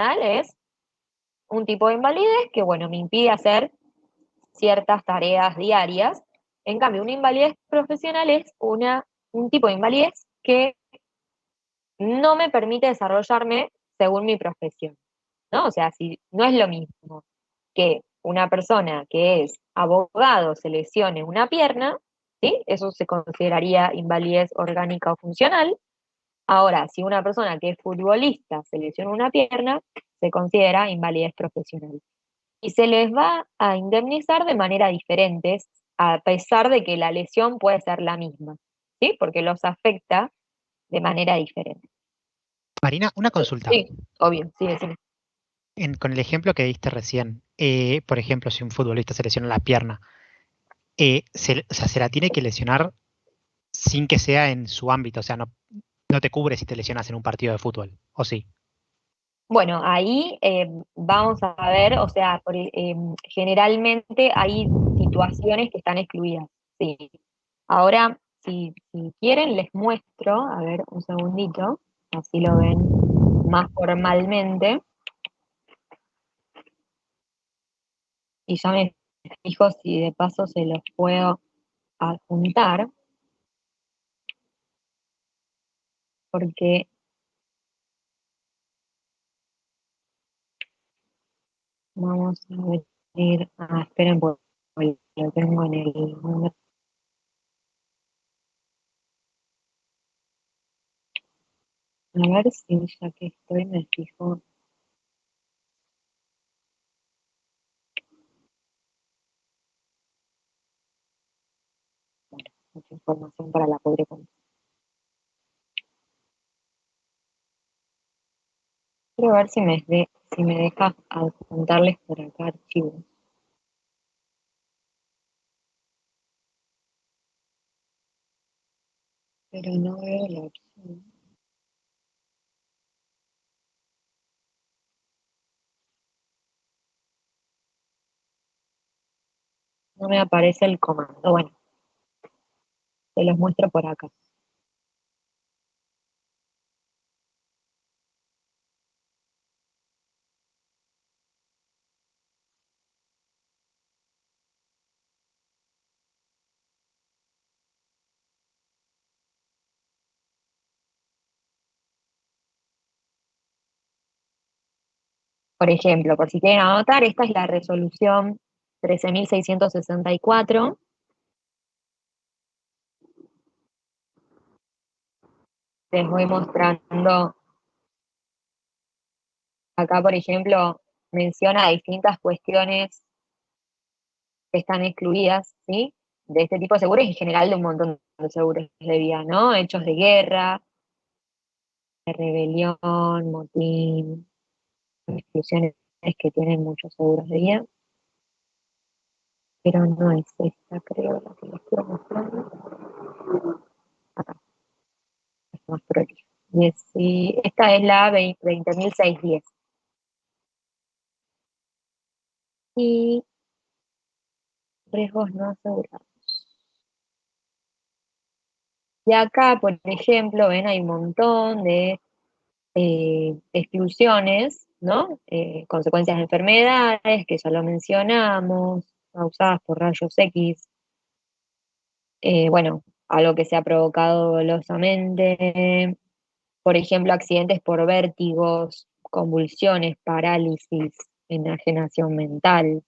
es un tipo de invalidez que, bueno, me impide hacer ciertas tareas diarias. En cambio, una invalidez profesional es un tipo de invalidez que no me permite desarrollarme según mi profesión, ¿no? O sea, si no es lo mismo que una persona que es abogado se lesione una pierna, ¿sí? Eso se consideraría invalidez orgánica o funcional. Ahora, si una persona que es futbolista se lesiona una pierna, se considera invalidez profesional. Y se les va a indemnizar de manera diferente, a pesar de que la lesión puede ser la misma, ¿sí? Porque los afecta de manera diferente. Marina, una consulta. Sí, obvio, sí, decime. Con el ejemplo que diste recién, por ejemplo, si un futbolista se lesiona la pierna, o sea, se la tiene que lesionar sin que sea en su ámbito, o sea, no te cubre si te lesionas en un partido de fútbol, ¿o sí? Bueno, ahí vamos a ver, o sea, generalmente hay situaciones que están excluidas, sí. Ahora, si quieren, les muestro, a ver, un segundito, así lo ven más formalmente, y ya me fijo si de paso se los puedo adjuntar, porque vamos a venir, esperen, porque lo tengo en el, a ver si ya que estoy me fijo. Mucha información para la pobre cuenta. Quiero ver si me deja adjuntarles por acá archivos. Pero no veo la opción. No me aparece el comando. Bueno, te los muestro por acá. Por ejemplo, por si quieren anotar, esta es la resolución 13.664. Les voy mostrando acá, por ejemplo, menciona distintas cuestiones que están excluidas, ¿sí? De este tipo de seguros y en general de un montón de seguros de vida, ¿no? Hechos de guerra, de rebelión, motín, exclusiones que tienen muchos seguros de vida, pero no es esta, creo, la que les quiero mostrar. Acá, es más prolijo. Esta es la 20.610. Y riesgos no asegurados. Y acá, por ejemplo, ven, hay un montón de exclusiones, ¿no? Consecuencias de enfermedades, que ya lo mencionamos, causadas por rayos X, bueno, algo que se ha provocado dolosamente, por ejemplo, accidentes por vértigos, convulsiones, parálisis, enajenación mental.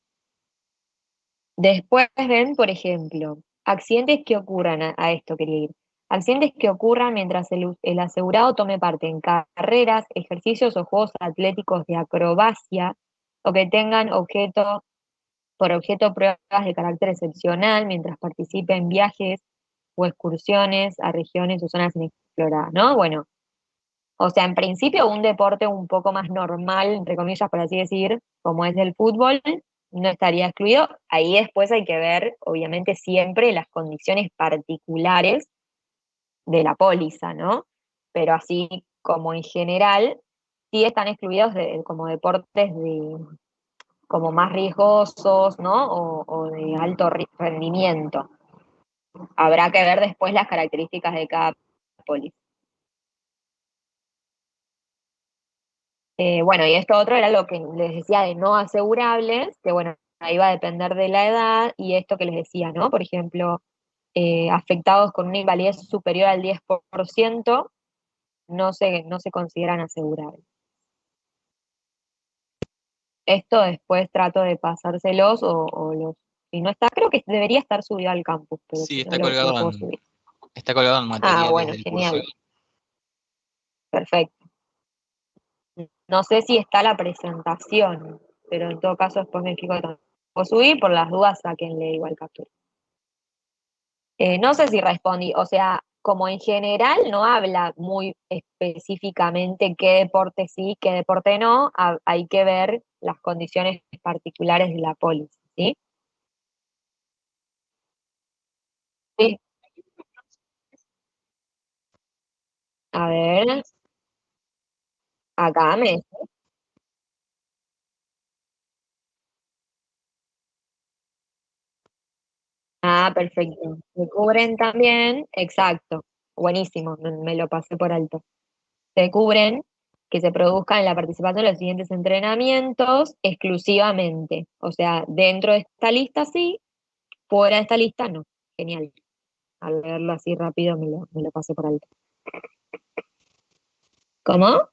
Después ven, por ejemplo, accidentes que ocurran, a esto quería ir, accidentes que ocurran mientras el asegurado tome parte en carreras, ejercicios o juegos atléticos de acrobacia o que tengan por objeto pruebas de carácter excepcional mientras participe en viajes o excursiones a regiones o zonas inexploradas, ¿no? Bueno, o sea, en principio un deporte un poco más normal, entre comillas, por así decir, como es el fútbol, no estaría excluido. Ahí después hay que ver, obviamente, siempre las condiciones particulares de la póliza, ¿no? Pero así como en general, sí están excluidos como deportes como más riesgosos, ¿no? O de alto rendimiento. Habrá que ver después las características de cada póliza. Bueno, y esto otro era lo que les decía de no asegurables, que bueno, ahí va a depender de la edad, y esto que les decía, ¿no? Por ejemplo, afectados con una invalidez superior al 10% no se consideran asegurables. Esto después trato de pasárselos si no está, creo que debería estar subido al campus, pero Sí, si no lo puedo subir. está colgado en Ah, materiales bueno, del curso. genial, perfecto. No sé si está la presentación, pero en todo caso después me fijo que puedo subir, por las dudas sáquenle igual captura. No sé si respondí, o sea, como en general no habla muy específicamente qué deporte sí, qué deporte no, hay que ver las condiciones particulares de la póliza, ¿sí? Sí, a ver, acá me... Ah, perfecto. Se cubren también, exacto, buenísimo, me lo pasé por alto. Se cubren que se produzcan la participación en los siguientes entrenamientos exclusivamente. O sea, dentro de esta lista sí, fuera de esta lista no. Genial. Al leerlo así rápido me lo pasé por alto. ¿Cómo?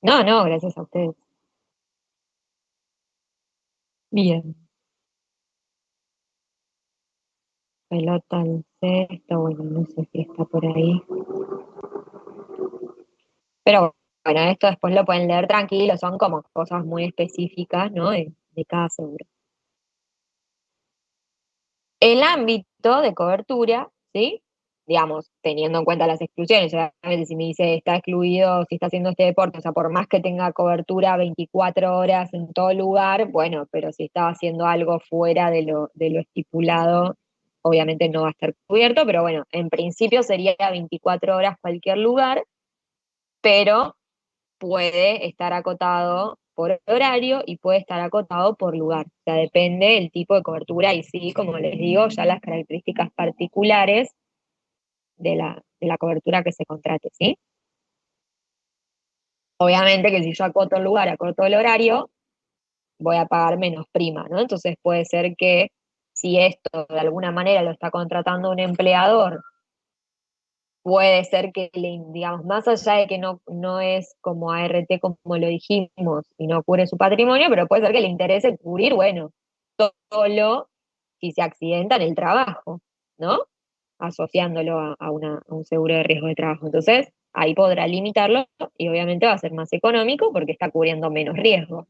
No, no, gracias a ustedes. Bien. Pelota al cesto, bueno, no sé si está por ahí. Pero bueno, esto después lo pueden leer tranquilo, son como cosas muy específicas, ¿no? De cada seguro. El ámbito de cobertura, ¿sí? Digamos, teniendo en cuenta las exclusiones, obviamente si me dice está excluido, si está haciendo este deporte, o sea, por más que tenga cobertura 24 horas en todo lugar, bueno, pero si está haciendo algo fuera de lo estipulado, obviamente no va a estar cubierto, pero bueno, en principio sería 24 horas cualquier lugar, pero puede estar acotado por horario y puede estar acotado por lugar. O sea, depende del tipo de cobertura y sí, como les digo, ya las características particulares de la cobertura que se contrate, ¿sí? Obviamente que si yo acoto el lugar, acoto el horario, voy a pagar menos prima, ¿no? Entonces puede ser que si esto de alguna manera lo está contratando un empleador, puede ser que, digamos, más allá de que no es como ART como lo dijimos y no cubre su patrimonio, pero puede ser que le interese cubrir, bueno, solo si se accidenta en el trabajo, ¿no? Asociándolo a un seguro de riesgo de trabajo. Entonces, ahí podrá limitarlo y obviamente va a ser más económico porque está cubriendo menos riesgo.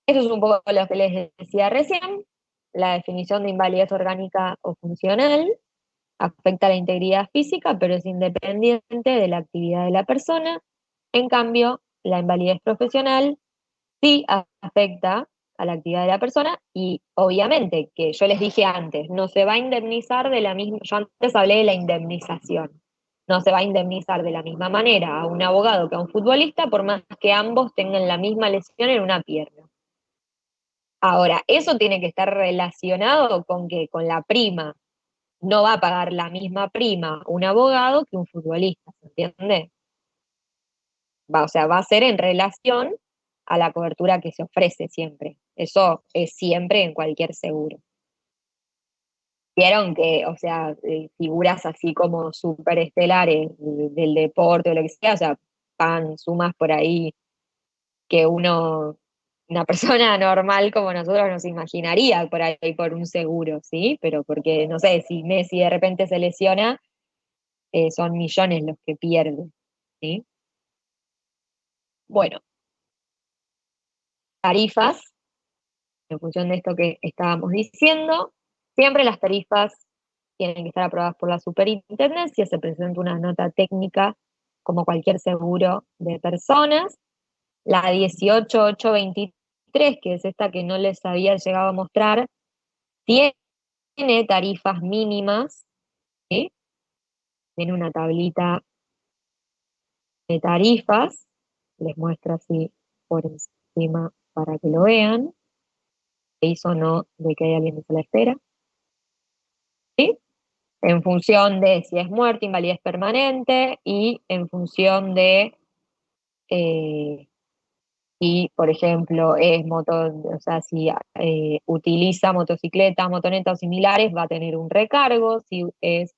Eso es un poco lo que les decía recién, la definición de invalidez orgánica o funcional. Afecta a la integridad física, pero es independiente de la actividad de la persona. En cambio, la invalidez profesional sí afecta a la actividad de la persona y obviamente que yo les dije antes, no se va a indemnizar de la misma, yo antes hablé de la indemnización, no se va a indemnizar de la misma manera a un abogado que a un futbolista por más que ambos tengan la misma lesión en una pierna. Ahora, eso tiene que estar relacionado con que con la prima no va a pagar la misma prima un abogado que un futbolista, ¿se entiende? O sea, va a ser en relación a la cobertura que se ofrece siempre. Eso es siempre en cualquier seguro. Vieron que, o sea, figuras así como superestelares del deporte o lo que sea, o sea, pagan sumas por ahí que una persona normal como nosotros nos imaginaría por ahí por un seguro, ¿sí? Pero porque, no sé, si Messi de repente se lesiona, son millones los que pierden, ¿sí? Bueno, tarifas, en función de esto que estábamos diciendo, siempre las tarifas tienen que estar aprobadas por la superintendencia, se presenta una nota técnica como cualquier seguro de personas, la 18823, que es esta que no les había llegado a mostrar, tiene tarifas mínimas, ¿sí? Tiene una tablita de tarifas, les muestro así por encima para que lo vean, se hizo no de que hay alguien que se la espera, ¿sí? en función de si es muerte, invalidez permanente y en función de si, por ejemplo, es o sea, si utiliza motocicleta, motoneta o similares, va a tener un recargo. Si es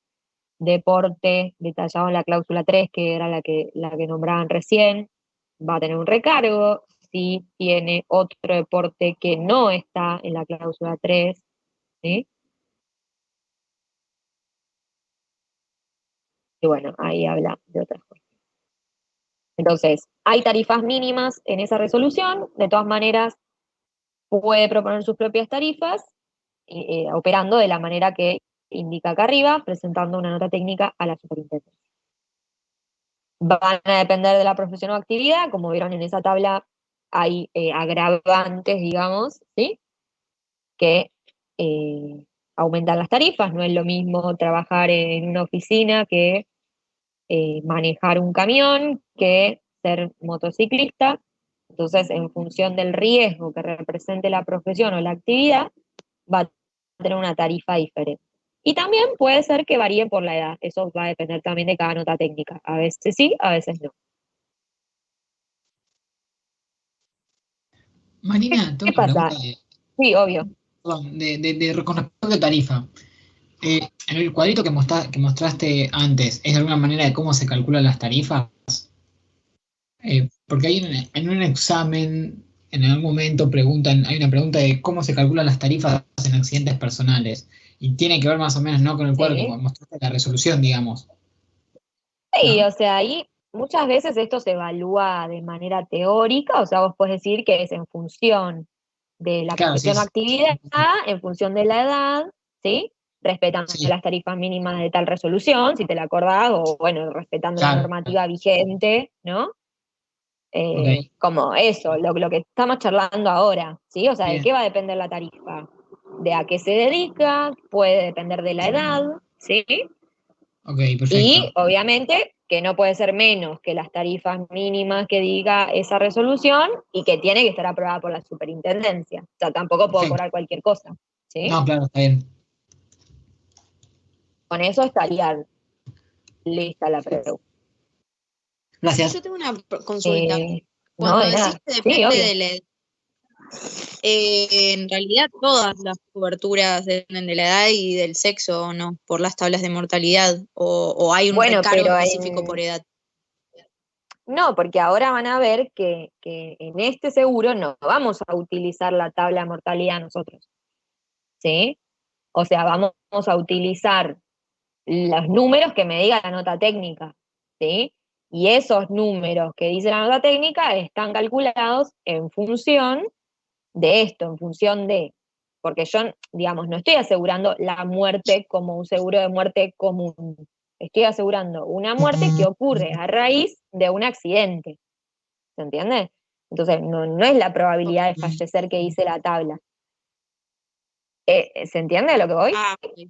deporte detallado en la cláusula 3, que era la que nombraban recién, va a tener un recargo. Si tiene otro deporte que no está en la cláusula 3, ¿sí? Y bueno, ahí habla de otras cosas. Entonces, hay tarifas mínimas en esa resolución, de todas maneras puede proponer sus propias tarifas, operando de la manera que indica acá arriba, presentando una nota técnica a la superintendencia. Van a depender de la profesión o actividad, como vieron en esa tabla hay agravantes, digamos, ¿sí? Que aumentan las tarifas, no es lo mismo trabajar en una oficina que manejar un camión, que ser motociclista. Entonces, en función del riesgo que represente la profesión o la actividad, va a tener una tarifa diferente. Y también puede ser que varíe por la edad, eso va a depender también de cada nota técnica. A veces sí, a veces no. Marina, tengo ¿Qué una pasa? pregunta Sí, obvio. perdón, con respecto a tarifa. En el cuadrito que mostraste antes, ¿es de alguna manera de cómo se calculan las tarifas? Porque hay en un examen, en algún momento hay una pregunta de cómo se calculan las tarifas en accidentes personales. Y tiene que ver más o menos, ¿no? Con el cuadro que Sí. mostraste la resolución, digamos. Sí, ¿No? o sea, ahí muchas veces esto se evalúa de manera teórica, o sea, vos podés decir que es en función de la Claro, sí profesión o es. actividad, en función de la edad, ¿sí? Respetando Sí, las tarifas mínimas de tal resolución, si te la acordás, o bueno, respetando la claro. normativa vigente, ¿no? Ok, Como eso, lo que estamos charlando ahora, ¿sí? O sea, ¿de bien. qué va a depender la tarifa? De a qué se dedica, puede depender de la edad, ¿sí? Ok, Y perfecto. obviamente que no puede ser menos que las tarifas mínimas que diga esa resolución y que tiene que estar aprobada por la superintendencia. O sea, tampoco puedo Perfecto. cobrar cualquier cosa, ¿sí? No, claro, está bien. Con eso estaría lista la pregunta. Sí, Gracias. yo tengo una consulta. No, Cuando de decís nada. que Sí, depende obvio. de la edad, en realidad todas las coberturas dependen de la edad y del sexo, ¿o no? Por las tablas de mortalidad, o hay un Bueno, recargo pero específico por edad. no, porque ahora van a ver que en este seguro no vamos a utilizar la tabla de mortalidad nosotros, ¿sí? O sea, vamos a utilizar los números que me diga la nota técnica, ¿sí? Y esos números que dice la nota técnica están calculados en función de esto, en función de, porque yo, digamos, no estoy asegurando la muerte como un seguro de muerte común, estoy asegurando una muerte que ocurre a raíz de un accidente, ¿se entiende? Entonces, no es la probabilidad de fallecer que dice la tabla. ¿Se entiende a lo que voy? Ah, ok.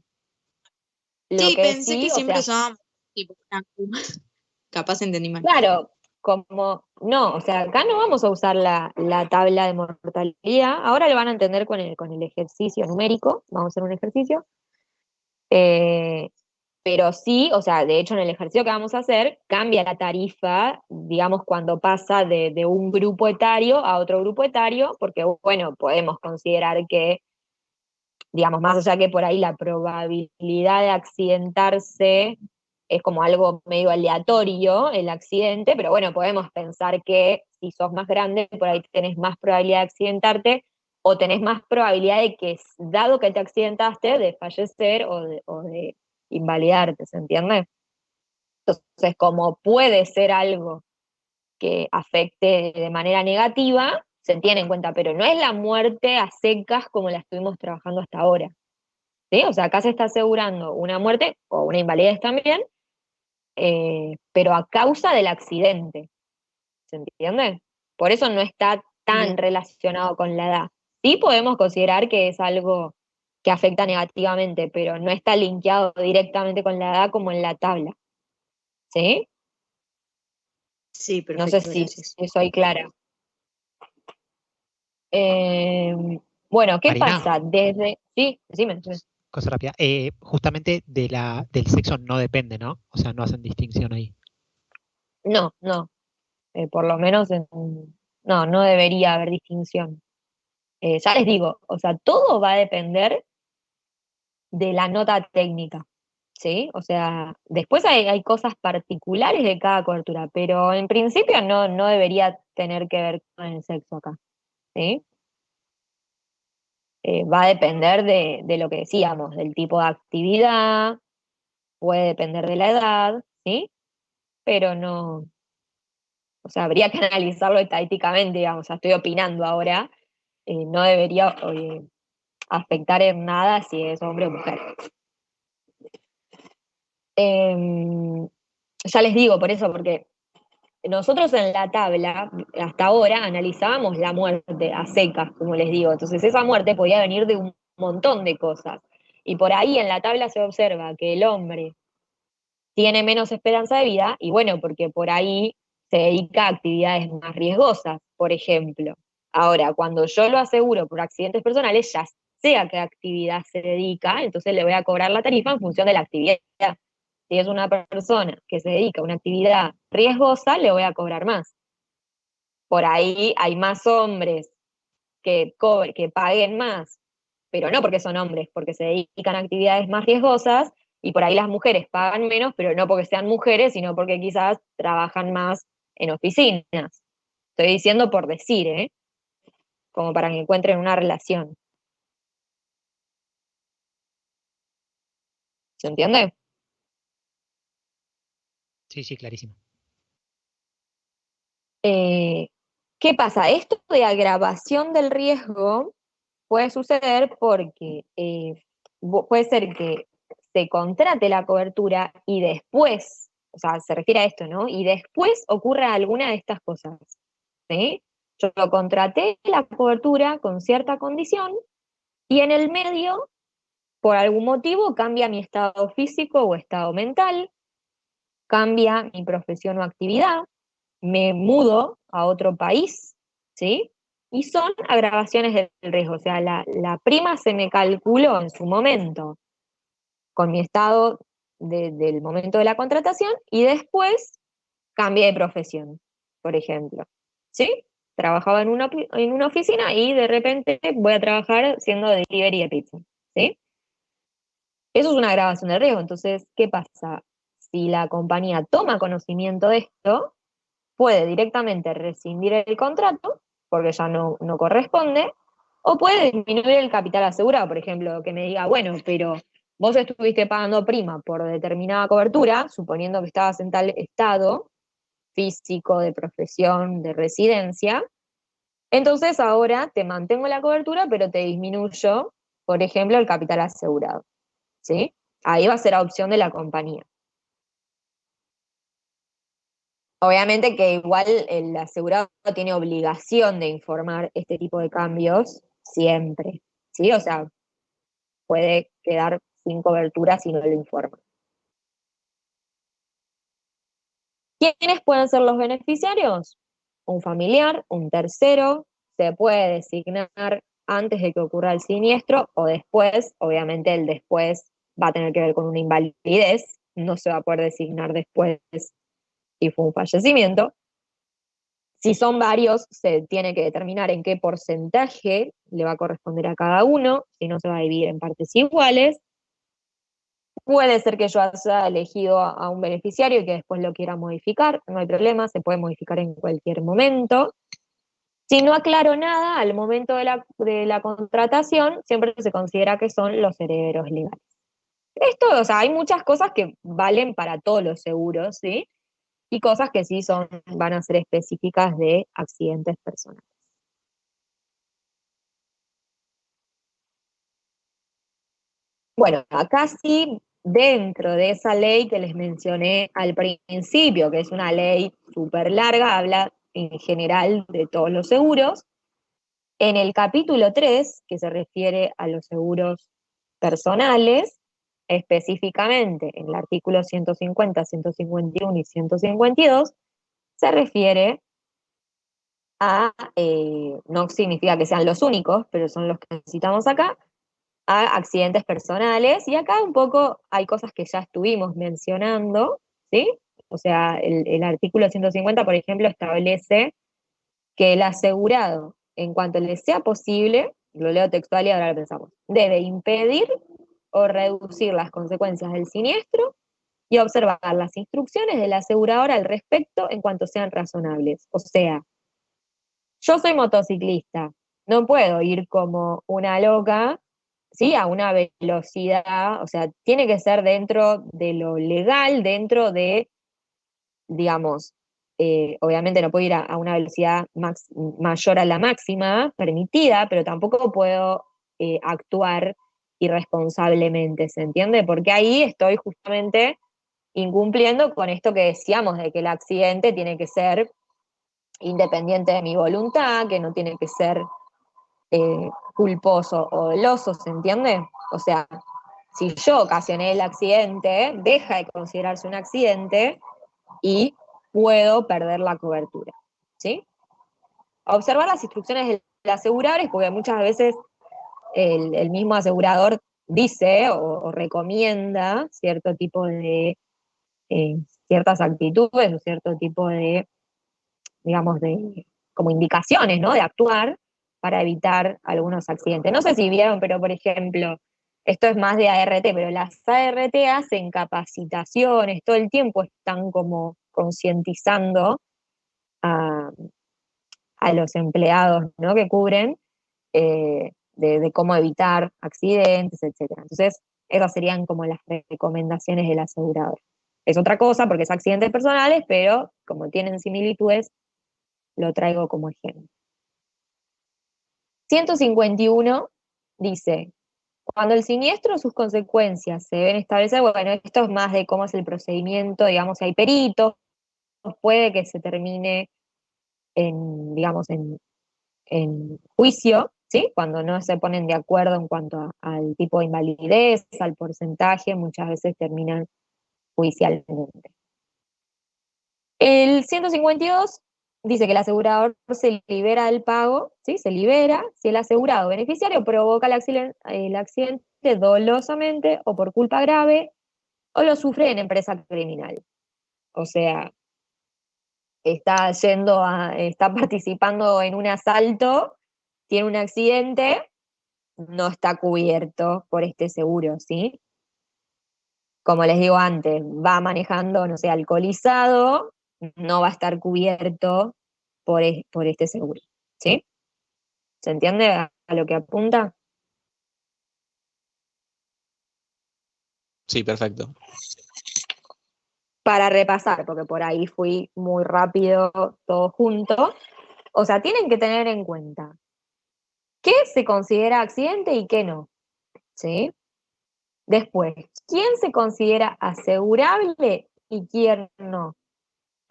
Lo Sí, que pensé sí, que o siempre sea, usábamos tipo una Q. Capaz entendí mal. claro, como, no, o sea, acá no vamos a usar la tabla de mortalidad, ahora lo van a entender con el ejercicio numérico, vamos a hacer un ejercicio, eh, pero sí, o sea, de hecho en el ejercicio que vamos a hacer, cambia la tarifa, digamos, cuando pasa de un grupo etario a otro grupo etario, porque bueno, podemos considerar que, digamos, más allá que por ahí la probabilidad de accidentarse es como algo medio aleatorio el accidente, pero bueno, podemos pensar que si sos más grande, por ahí tenés más probabilidad de accidentarte o tenés más probabilidad de que, dado que te accidentaste, de fallecer o de invalidarte, ¿se entiende? Entonces, como puede ser algo que afecte de manera negativa, se tiene en cuenta, pero no es la muerte a secas como la estuvimos trabajando hasta ahora. ¿Sí? O sea, acá se está asegurando una muerte o una invalidez también, pero a causa del accidente, ¿se entiende? Por eso no está Bien. tan relacionado con la edad. Sí podemos considerar que es algo que afecta negativamente, pero no está linkeado directamente con la edad como en la tabla, ¿sí? Sí, No sé perfecto, gracias. si soy clara. Eh, bueno, ¿qué Marina, pasa? Sí, decime. cosa rápida. Justamente del sexo no depende, ¿no? O sea, no hacen distinción ahí. No, no, por lo menos no, no debería haber distinción. Ya les digo, o sea, todo va a depender de la nota técnica, ¿sí? O sea, después hay cosas particulares de cada cobertura, pero en principio no debería tener que ver con el sexo acá, ¿sí? Va a depender de lo que decíamos, del tipo de actividad, puede depender de la edad, ¿sí? Pero no, o sea, habría que analizarlo estadísticamente, digamos, ya estoy opinando ahora, no debería afectar en nada si es hombre o mujer. Ya les digo por eso, porque nosotros en la tabla, hasta ahora, analizábamos la muerte a secas, como les digo. Entonces, esa muerte podía venir de un montón de cosas. Y por ahí en la tabla se observa que el hombre tiene menos esperanza de vida, y bueno, porque por ahí se dedica a actividades más riesgosas, por ejemplo. Ahora, cuando yo lo aseguro por accidentes personales, ya sé a qué actividad se dedica, entonces le voy a cobrar la tarifa en función de la actividad. Si es una persona que se dedica a una actividad riesgosa, le voy a cobrar más. Por ahí hay más hombres que paguen más, pero no porque son hombres, porque se dedican a actividades más riesgosas, y por ahí las mujeres pagan menos, pero no porque sean mujeres, sino porque quizás trabajan más en oficinas. Estoy diciendo por decir, ¿eh? Como para que encuentren una relación. ¿Se entiende? Sí, sí, clarísimo. ¿Qué pasa? Esto de agravación del riesgo puede suceder porque puede ser que se contrate la cobertura y después, o sea, se refiere a esto, ¿no? Y después ocurra alguna de estas cosas, ¿sí? Yo lo contraté la cobertura con cierta condición y en el medio, por algún motivo, cambia mi estado físico o estado mental, cambia mi profesión o actividad, me mudo a otro país, ¿sí? Y son agravaciones del riesgo. O sea, la prima se me calculó en su momento con mi estado del momento de la contratación y después cambié de profesión, por ejemplo. ¿Sí? Trabajaba en una oficina y de repente voy a trabajar siendo delivery de pizza. ¿Sí? Eso es una agravación de riesgo. Entonces, ¿qué pasa? Si la compañía toma conocimiento de esto, puede directamente rescindir el contrato, porque ya no corresponde, o puede disminuir el capital asegurado, por ejemplo, que me diga, bueno, pero vos estuviste pagando prima por determinada cobertura, suponiendo que estabas en tal estado físico, de profesión, de residencia, entonces ahora te mantengo la cobertura, pero te disminuyo, por ejemplo, el capital asegurado, ¿sí? Ahí va a ser a opción de la compañía. Obviamente que igual el asegurado tiene obligación de informar este tipo de cambios siempre, ¿sí? O sea, puede quedar sin cobertura si no lo informa. ¿Quiénes pueden ser los beneficiarios? Un familiar, un tercero, se puede designar antes de que ocurra el siniestro o después, obviamente el después va a tener que ver con una invalidez, no se va a poder designar después si fue un fallecimiento. Si son varios, se tiene que determinar en qué porcentaje le va a corresponder a cada uno, si no se va a dividir en partes iguales. Puede ser que yo haya elegido a un beneficiario y que después lo quiera modificar, no hay problema, se puede modificar en cualquier momento. Si no aclaro nada al momento de la contratación, siempre se considera que son los herederos legales. Esto, o sea, hay muchas cosas que valen para todos los seguros, ¿sí? Y cosas que sí van a ser específicas de accidentes personales. Bueno, acá sí, dentro de esa ley que les mencioné al principio, que es una ley súper larga, habla en general de todos los seguros. En el capítulo 3, que se refiere a los seguros personales, específicamente en el artículo 150, 151 y 152, se refiere a, no significa que sean los únicos, pero son los que necesitamos acá, a accidentes personales, y acá un poco hay cosas que ya estuvimos mencionando, ¿sí? O sea, el artículo 150, por ejemplo, establece que el asegurado, en cuanto le sea posible, lo leo textual y ahora lo pensamos, debe impedir o reducir las consecuencias del siniestro y observar las instrucciones del asegurador al respecto en cuanto sean razonables. O sea, yo soy motociclista, no puedo ir como una loca, ¿sí? A una velocidad, o sea, tiene que ser dentro de lo legal, dentro de, digamos, obviamente no puedo ir a una velocidad mayor a la máxima permitida, pero tampoco puedo actuar irresponsablemente, ¿se entiende? Porque ahí estoy justamente incumpliendo con esto que decíamos, de que el accidente tiene que ser independiente de mi voluntad, que no tiene que ser culposo o doloso, ¿se entiende? O sea, si yo ocasioné el accidente, deja de considerarse un accidente y puedo perder la cobertura, ¿sí? Observar las instrucciones del asegurador, porque muchas veces el mismo asegurador dice o recomienda cierto tipo de eh, ciertas actitudes o cierto tipo de, digamos, de como indicaciones, ¿no? De actuar para evitar algunos accidentes. No sé si vieron, pero por ejemplo, esto es más de ART, pero las ART hacen capacitaciones, todo el tiempo están como concientizando a, a los empleados, ¿no? Que cubren de cómo evitar accidentes, etcétera. Entonces, esas serían como las recomendaciones del asegurador. Es otra cosa porque es accidentes personales, pero como tienen similitudes, lo traigo como ejemplo. 151 dice, cuando el siniestro o sus consecuencias se deben establecer, bueno, esto es más de cómo es el procedimiento, digamos, si hay peritos, puede que se termine en, digamos, en juicio, ¿sí? Cuando no se ponen de acuerdo en cuanto al tipo de invalidez, al porcentaje, muchas veces terminan judicialmente. El 152 dice que el asegurador se libera del pago, ¿sí? Se libera si el asegurado beneficiario provoca el accidente dolosamente o por culpa grave o lo sufre en empresa criminal. O sea, está participando en un asalto, tiene un accidente, no está cubierto por este seguro, ¿sí? Como les digo antes, va manejando, no sé, alcoholizado, no va a estar cubierto por este seguro, ¿sí? ¿Se entiende a lo que apunta? Sí, perfecto. Para repasar, porque por ahí fui muy rápido todo junto. O sea, tienen que tener en cuenta qué se considera accidente y qué no, ¿sí? Después, ¿quién se considera asegurable y quién no?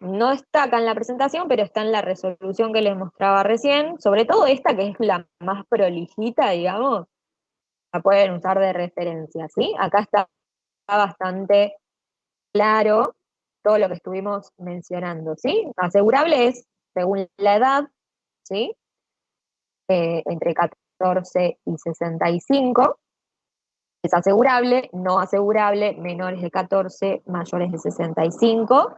No está acá en la presentación, pero está en la resolución que les mostraba recién, sobre todo esta que es la más prolijita, digamos, la pueden usar de referencia, ¿sí? Acá está bastante claro todo lo que estuvimos mencionando, ¿sí? Asegurable es según la edad, ¿sí? Entre 14 y 65. Es asegurable, no asegurable, menores de 14, mayores de 65.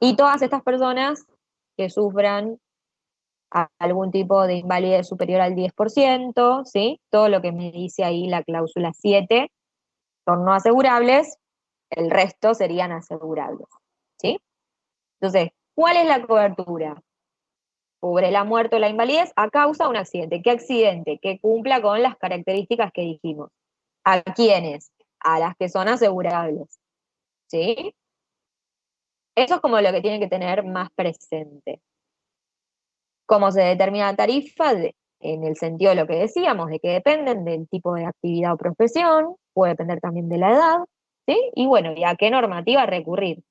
Y todas estas personas que sufran algún tipo de invalidez superior al 10%, ¿sí? Todo lo que me dice ahí la cláusula 7 son no asegurables, el resto serían asegurables, ¿sí? Entonces, ¿cuál es la cobertura? Cubre la muerte o la invalidez a causa de un accidente. ¿Qué accidente? Que cumpla con las características que dijimos. ¿A quiénes? A las que son asegurables, ¿sí? Eso es como lo que tienen que tener más presente. ¿Cómo se determina la tarifa? En el sentido de lo que decíamos, de que dependen del tipo de actividad o profesión, puede depender también de la edad, ¿sí? Y bueno, ¿y a qué normativa recurrir?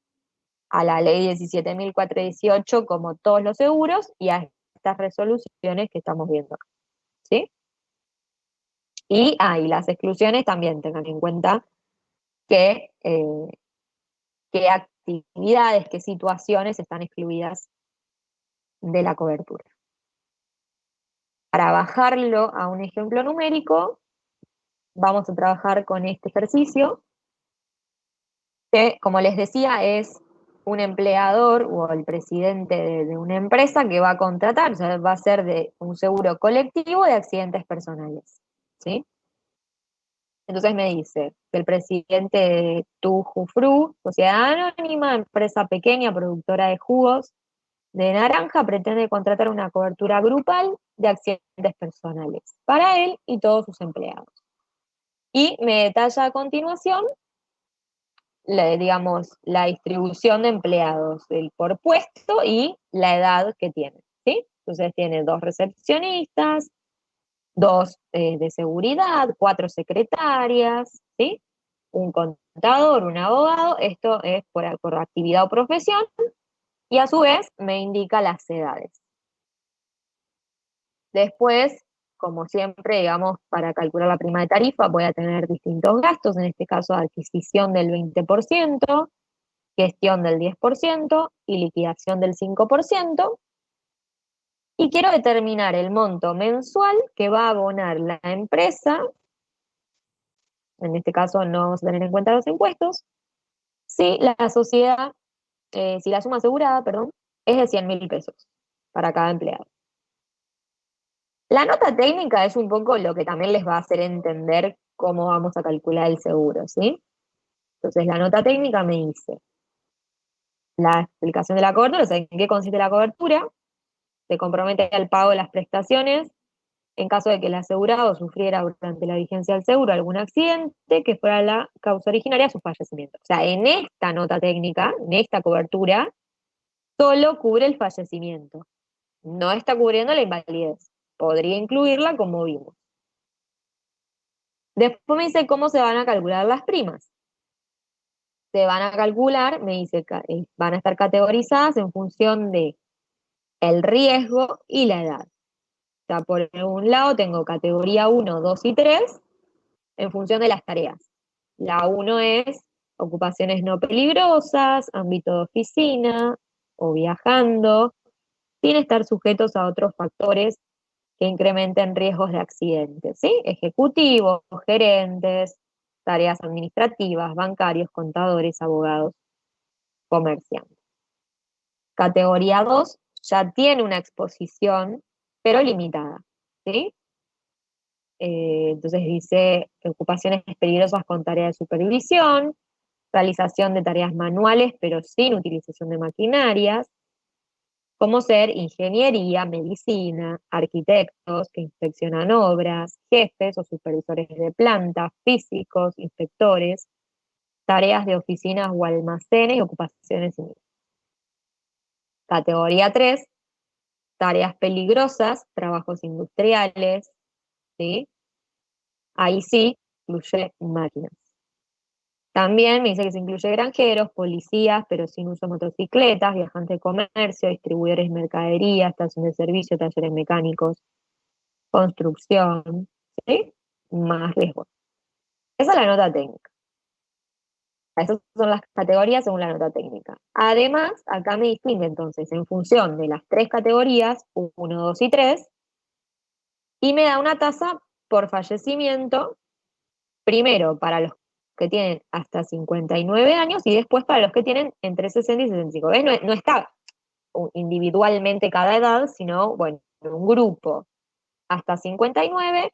A la ley 17.418, como todos los seguros, y a estas resoluciones que estamos viendo acá, ¿sí? Y las exclusiones también tengan en cuenta que, qué actividades, qué situaciones están excluidas de la cobertura. Para bajarlo a un ejemplo numérico, vamos a trabajar con este ejercicio, que, como les decía, es un empleador o el presidente de una empresa que va a contratar, o sea, va a ser de un seguro colectivo de accidentes personales, ¿sí? Entonces me dice que el presidente de Tujufru, Sociedad Anónima, empresa pequeña productora de jugos de naranja, pretende contratar una cobertura grupal de accidentes personales para él y todos sus empleados. Y me detalla a continuación, digamos, la distribución de empleados, el por puesto y la edad que tienen, ¿sí? Entonces tiene 2 recepcionistas, 2 de seguridad, 4 secretarias, ¿sí? Un contador, un abogado, esto es por actividad o profesión, y a su vez me indica las edades. Después, como siempre, digamos, para calcular la prima de tarifa voy a tener distintos gastos, en este caso adquisición del 20%, gestión del 10% y liquidación del 5%. Y quiero determinar el monto mensual que va a abonar la empresa, en este caso no vamos a tener en cuenta los impuestos, si la sociedad, si la suma asegurada, perdón, es de 100.000 pesos para cada empleado. La nota técnica es un poco lo que también les va a hacer entender cómo vamos a calcular el seguro, ¿sí? Entonces la nota técnica me dice la explicación de la cobertura, o sea, en qué consiste la cobertura, se compromete al pago de las prestaciones en caso de que el asegurado sufriera durante la vigencia del seguro algún accidente que fuera la causa originaria de su fallecimiento. O sea, en esta nota técnica, en esta cobertura, solo cubre el fallecimiento, no está cubriendo la invalidez. Podría incluirla como vimos. Después me dice cómo se van a calcular las primas. Se van a calcular, me dice, van a estar categorizadas en función de el riesgo y la edad. O sea, por un lado tengo categoría 1, 2 y 3 en función de las tareas. La 1 es ocupaciones no peligrosas, ámbito de oficina o viajando, sin estar sujetos a otros factores que incrementen riesgos de accidentes, ¿sí? Ejecutivos, gerentes, tareas administrativas, bancarios, contadores, abogados, comerciantes. Categoría 2 ya tiene una exposición, pero limitada, ¿sí? Entonces dice ocupaciones peligrosas con tarea de supervisión, realización de tareas manuales pero sin utilización de maquinarias, como ser ingeniería, medicina, arquitectos que inspeccionan obras, jefes o supervisores de planta, físicos, inspectores, tareas de oficinas o almacenes y ocupaciones similares. Categoría 3, tareas peligrosas, trabajos industriales, ¿sí? Ahí sí incluye máquinas. También me dice que se incluye granjeros, policías, pero sin uso de motocicletas, viajantes de comercio, distribuidores de mercadería, estación de servicio, talleres mecánicos, construcción, ¿sí? Más riesgo. Esa es la nota técnica. Esas son las categorías según la nota técnica. Además, acá me distingue entonces en función de las 3 categorías, 1, 2 y 3, y me da una tasa por fallecimiento, primero para los que tienen hasta 59 años y después para los que tienen entre 60 y 65. ¿Ves? No está individualmente cada edad, sino, bueno, un grupo hasta 59,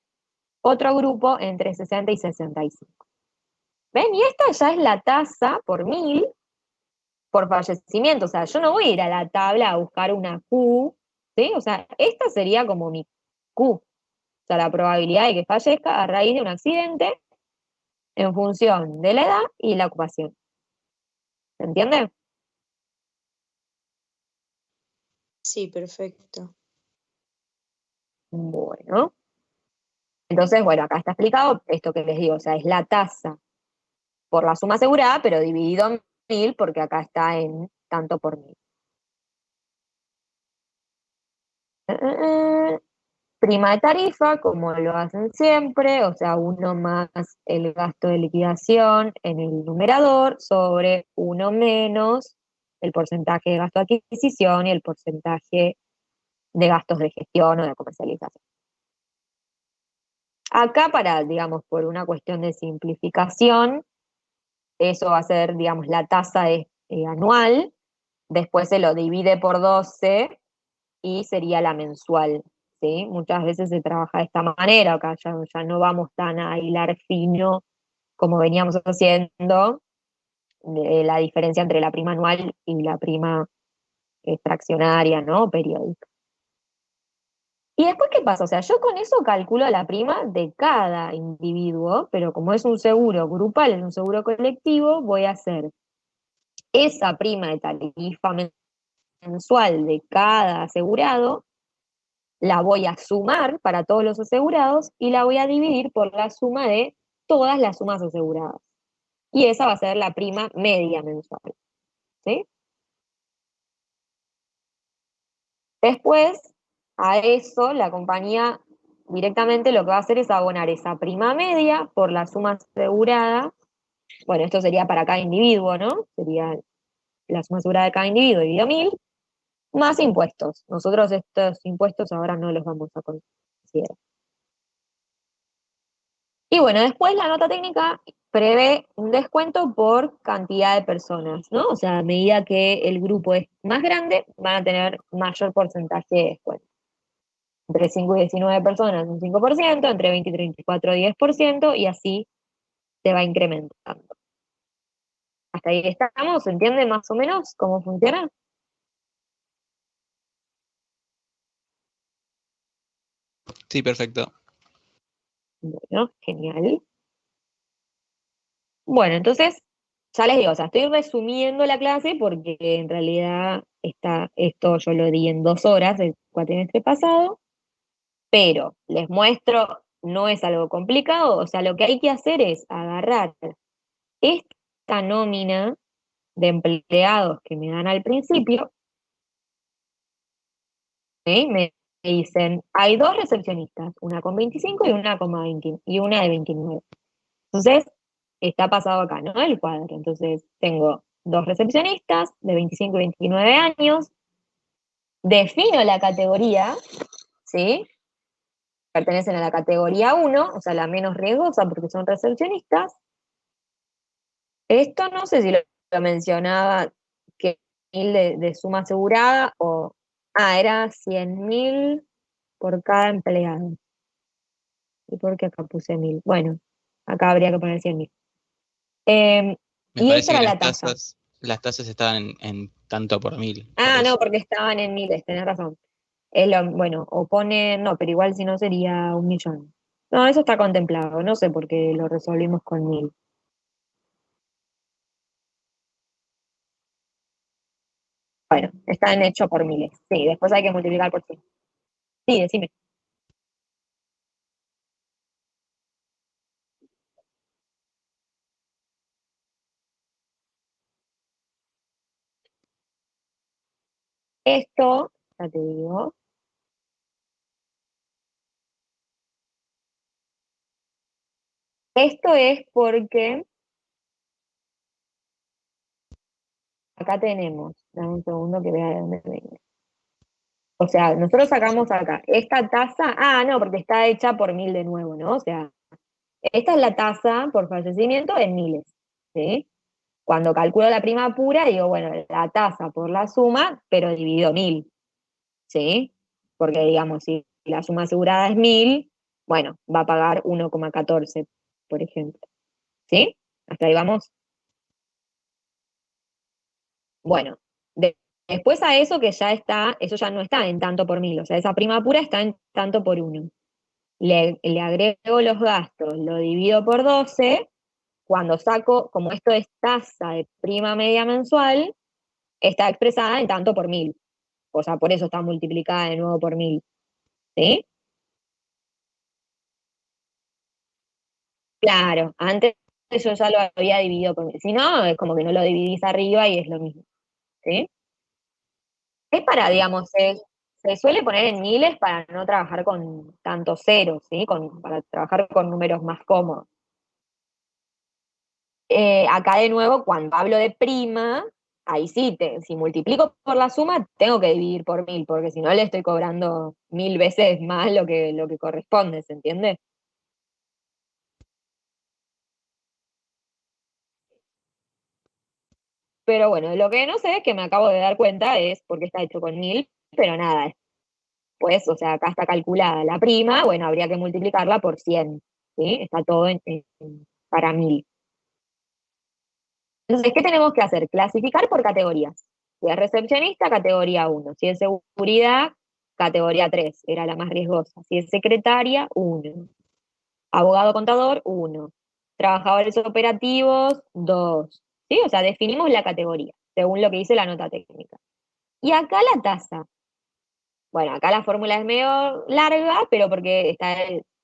otro grupo entre 60 y 65. ¿Ven? Y esta ya es la tasa por 1000 por fallecimiento. O sea, yo no voy a ir a la tabla a buscar una Q, ¿sí? O sea, esta sería como mi Q. O sea, la probabilidad de que fallezca a raíz de un accidente en función de la edad y la ocupación. ¿Se entiende? Sí, perfecto. Bueno. Entonces, bueno, acá está explicado esto que les digo, o sea, es la tasa por la suma asegurada, pero dividido en 1000, porque acá está en tanto por 1000. Prima de tarifa, como lo hacen siempre, o sea, 1 más el gasto de liquidación en el numerador sobre 1 menos el porcentaje de gasto de adquisición y el porcentaje de gastos de gestión o de comercialización. Acá digamos, por una cuestión de simplificación, eso va a ser, digamos, la tasa anual, después se lo divide por 12 y sería la mensual, ¿sí? Muchas veces se trabaja de esta manera, acá ya no vamos tan a hilar fino como veníamos haciendo, la diferencia entre la prima anual y la prima fraccionaria, ¿no? Periódica. Y después, ¿qué pasa? O sea, yo con eso calculo la prima de cada individuo, pero como es un seguro grupal, es un seguro colectivo, voy a hacer esa prima de tarifa mensual de cada asegurado, la voy a sumar para todos los asegurados y la voy a dividir por la suma de todas las sumas aseguradas. Y esa va a ser la prima media mensual, ¿sí? Después, a eso, la compañía directamente lo que va a hacer es abonar esa prima media por la suma asegurada. Bueno, esto sería para cada individuo, ¿no? Sería la suma asegurada de cada individuo dividido 1000, más impuestos. Nosotros estos impuestos ahora no los vamos a considerar. Y bueno, después la nota técnica prevé un descuento por cantidad de personas, ¿no? O sea, a medida que el grupo es más grande, van a tener mayor porcentaje de descuento. Entre 5 y 19 personas, un 5%, entre 20 y 34, 10%, y así se va incrementando. Hasta ahí estamos, ¿se entiende más o menos cómo funciona? Sí, perfecto. Bueno, genial. Bueno, entonces, ya les digo, o sea, estoy resumiendo la clase porque en realidad esto yo lo di en 2 horas el cuatrimestre pasado, pero les muestro, no es algo complicado, o sea, lo que hay que hacer es agarrar esta nómina de empleados que me dan al principio, ¿sí? Me dicen, hay 2 recepcionistas, una con 25 y una con 20, y una de 29. Entonces, está pasado acá, ¿no? El cuadro. Entonces, tengo 2 recepcionistas de 25 y 29 años, defino la categoría, ¿sí? Pertenecen a la categoría 1, o sea, la menos riesgosa porque son recepcionistas. Esto no sé si lo mencionaba, que 1000 de suma asegurada o... Ah, era 100.000 por cada empleado. ¿Y por qué acá puse 1000? Bueno, acá habría que poner 100.000. Me Y esa parece era que la tasa. las tasas estaban en tanto por 1000. Por Ah, no, eso. porque estaban en miles, tenés razón. Bueno, o pone, no, pero igual si no sería 1.000.000. No, eso está contemplado, no sé por qué lo resolvimos con 1000. Bueno, están hechos por miles. Sí, después hay que multiplicar por 100. Sí, decime. Esto, ya te digo, esto es porque acá tenemos, dame un segundo que vea de dónde vengo. O sea, nosotros sacamos acá esta tasa, no, porque está hecha por 1000 de nuevo, ¿no? O sea, esta es la tasa por fallecimiento en miles, ¿sí? Cuando calculo la prima pura, digo, bueno, la tasa por la suma, pero dividido 1000, ¿sí? Porque, digamos, si la suma asegurada es 1000, bueno, va a pagar 1,14, por ejemplo, ¿sí? Hasta ahí vamos. Bueno, después a eso que ya está, eso ya no está en tanto por 1000, o sea, esa prima pura está en tanto por 1. Le agrego los gastos, lo divido por 12, cuando saco, como esto es tasa de prima media mensual, está expresada en tanto por 1000. O sea, por eso está multiplicada de nuevo por 1000. ¿Sí? Claro, antes yo ya lo había dividido por 1000. Si no, es como que no lo dividís arriba y es lo mismo. ¿Sí? Es para, digamos, se suele poner en miles para no trabajar con tantos ceros, ¿sí? Para trabajar con números más cómodos. Acá de nuevo, cuando hablo de prima, ahí sí, si multiplico por la suma, tengo que dividir por 1000, porque si no le estoy cobrando 1000 veces más lo que corresponde, ¿se entiende? Pero bueno, lo que no sé es que me acabo de dar cuenta es porque está hecho con 1000, pero nada, pues, o sea, acá está calculada la prima, bueno, habría que multiplicarla por 100, ¿sí? Está todo para 1000. Entonces, ¿qué tenemos que hacer? Clasificar por categorías. Si es recepcionista, categoría 1. Si es seguridad, categoría 3, era la más riesgosa. Si es secretaria, 1. Abogado contador, 1. Trabajadores operativos, 2. ¿Sí? O sea, definimos la categoría, según lo que dice la nota técnica. Y acá la tasa. Bueno, acá la fórmula es medio larga, pero porque está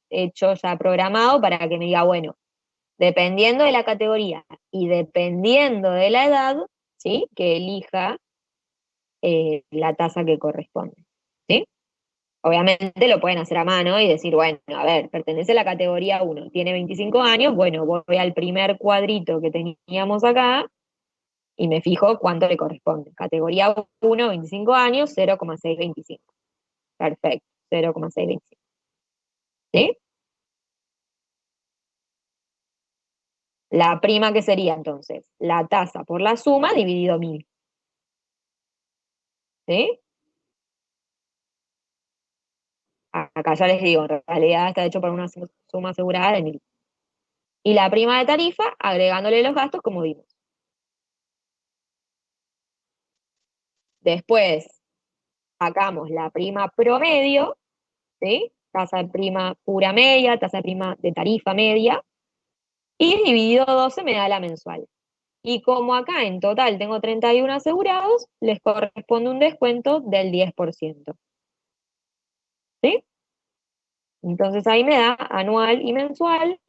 hecho ya programado para que me diga, bueno, dependiendo de la categoría y dependiendo de la edad, ¿sí? Que elija la tasa que corresponde, ¿sí? Obviamente lo pueden hacer a mano y decir, bueno, a ver, pertenece a la categoría 1, tiene 25 años, bueno, voy al primer cuadrito que teníamos acá y me fijo cuánto le corresponde. Categoría 1, 25 años, 0,625. Perfecto, 0,625. ¿Sí? La prima que sería entonces la tasa por la suma dividido 1000. ¿Sí? Acá ya les digo, en realidad está hecho por una suma asegurada de 1000. Y la prima de tarifa agregándole los gastos como vimos. Después sacamos la prima promedio, ¿sí? Tasa de prima pura media, tasa de prima de tarifa media, y dividido 12 me da la mensual. Y como acá en total tengo 31 asegurados, les corresponde un descuento del 10%. ¿Sí? Entonces ahí me da anual y mensual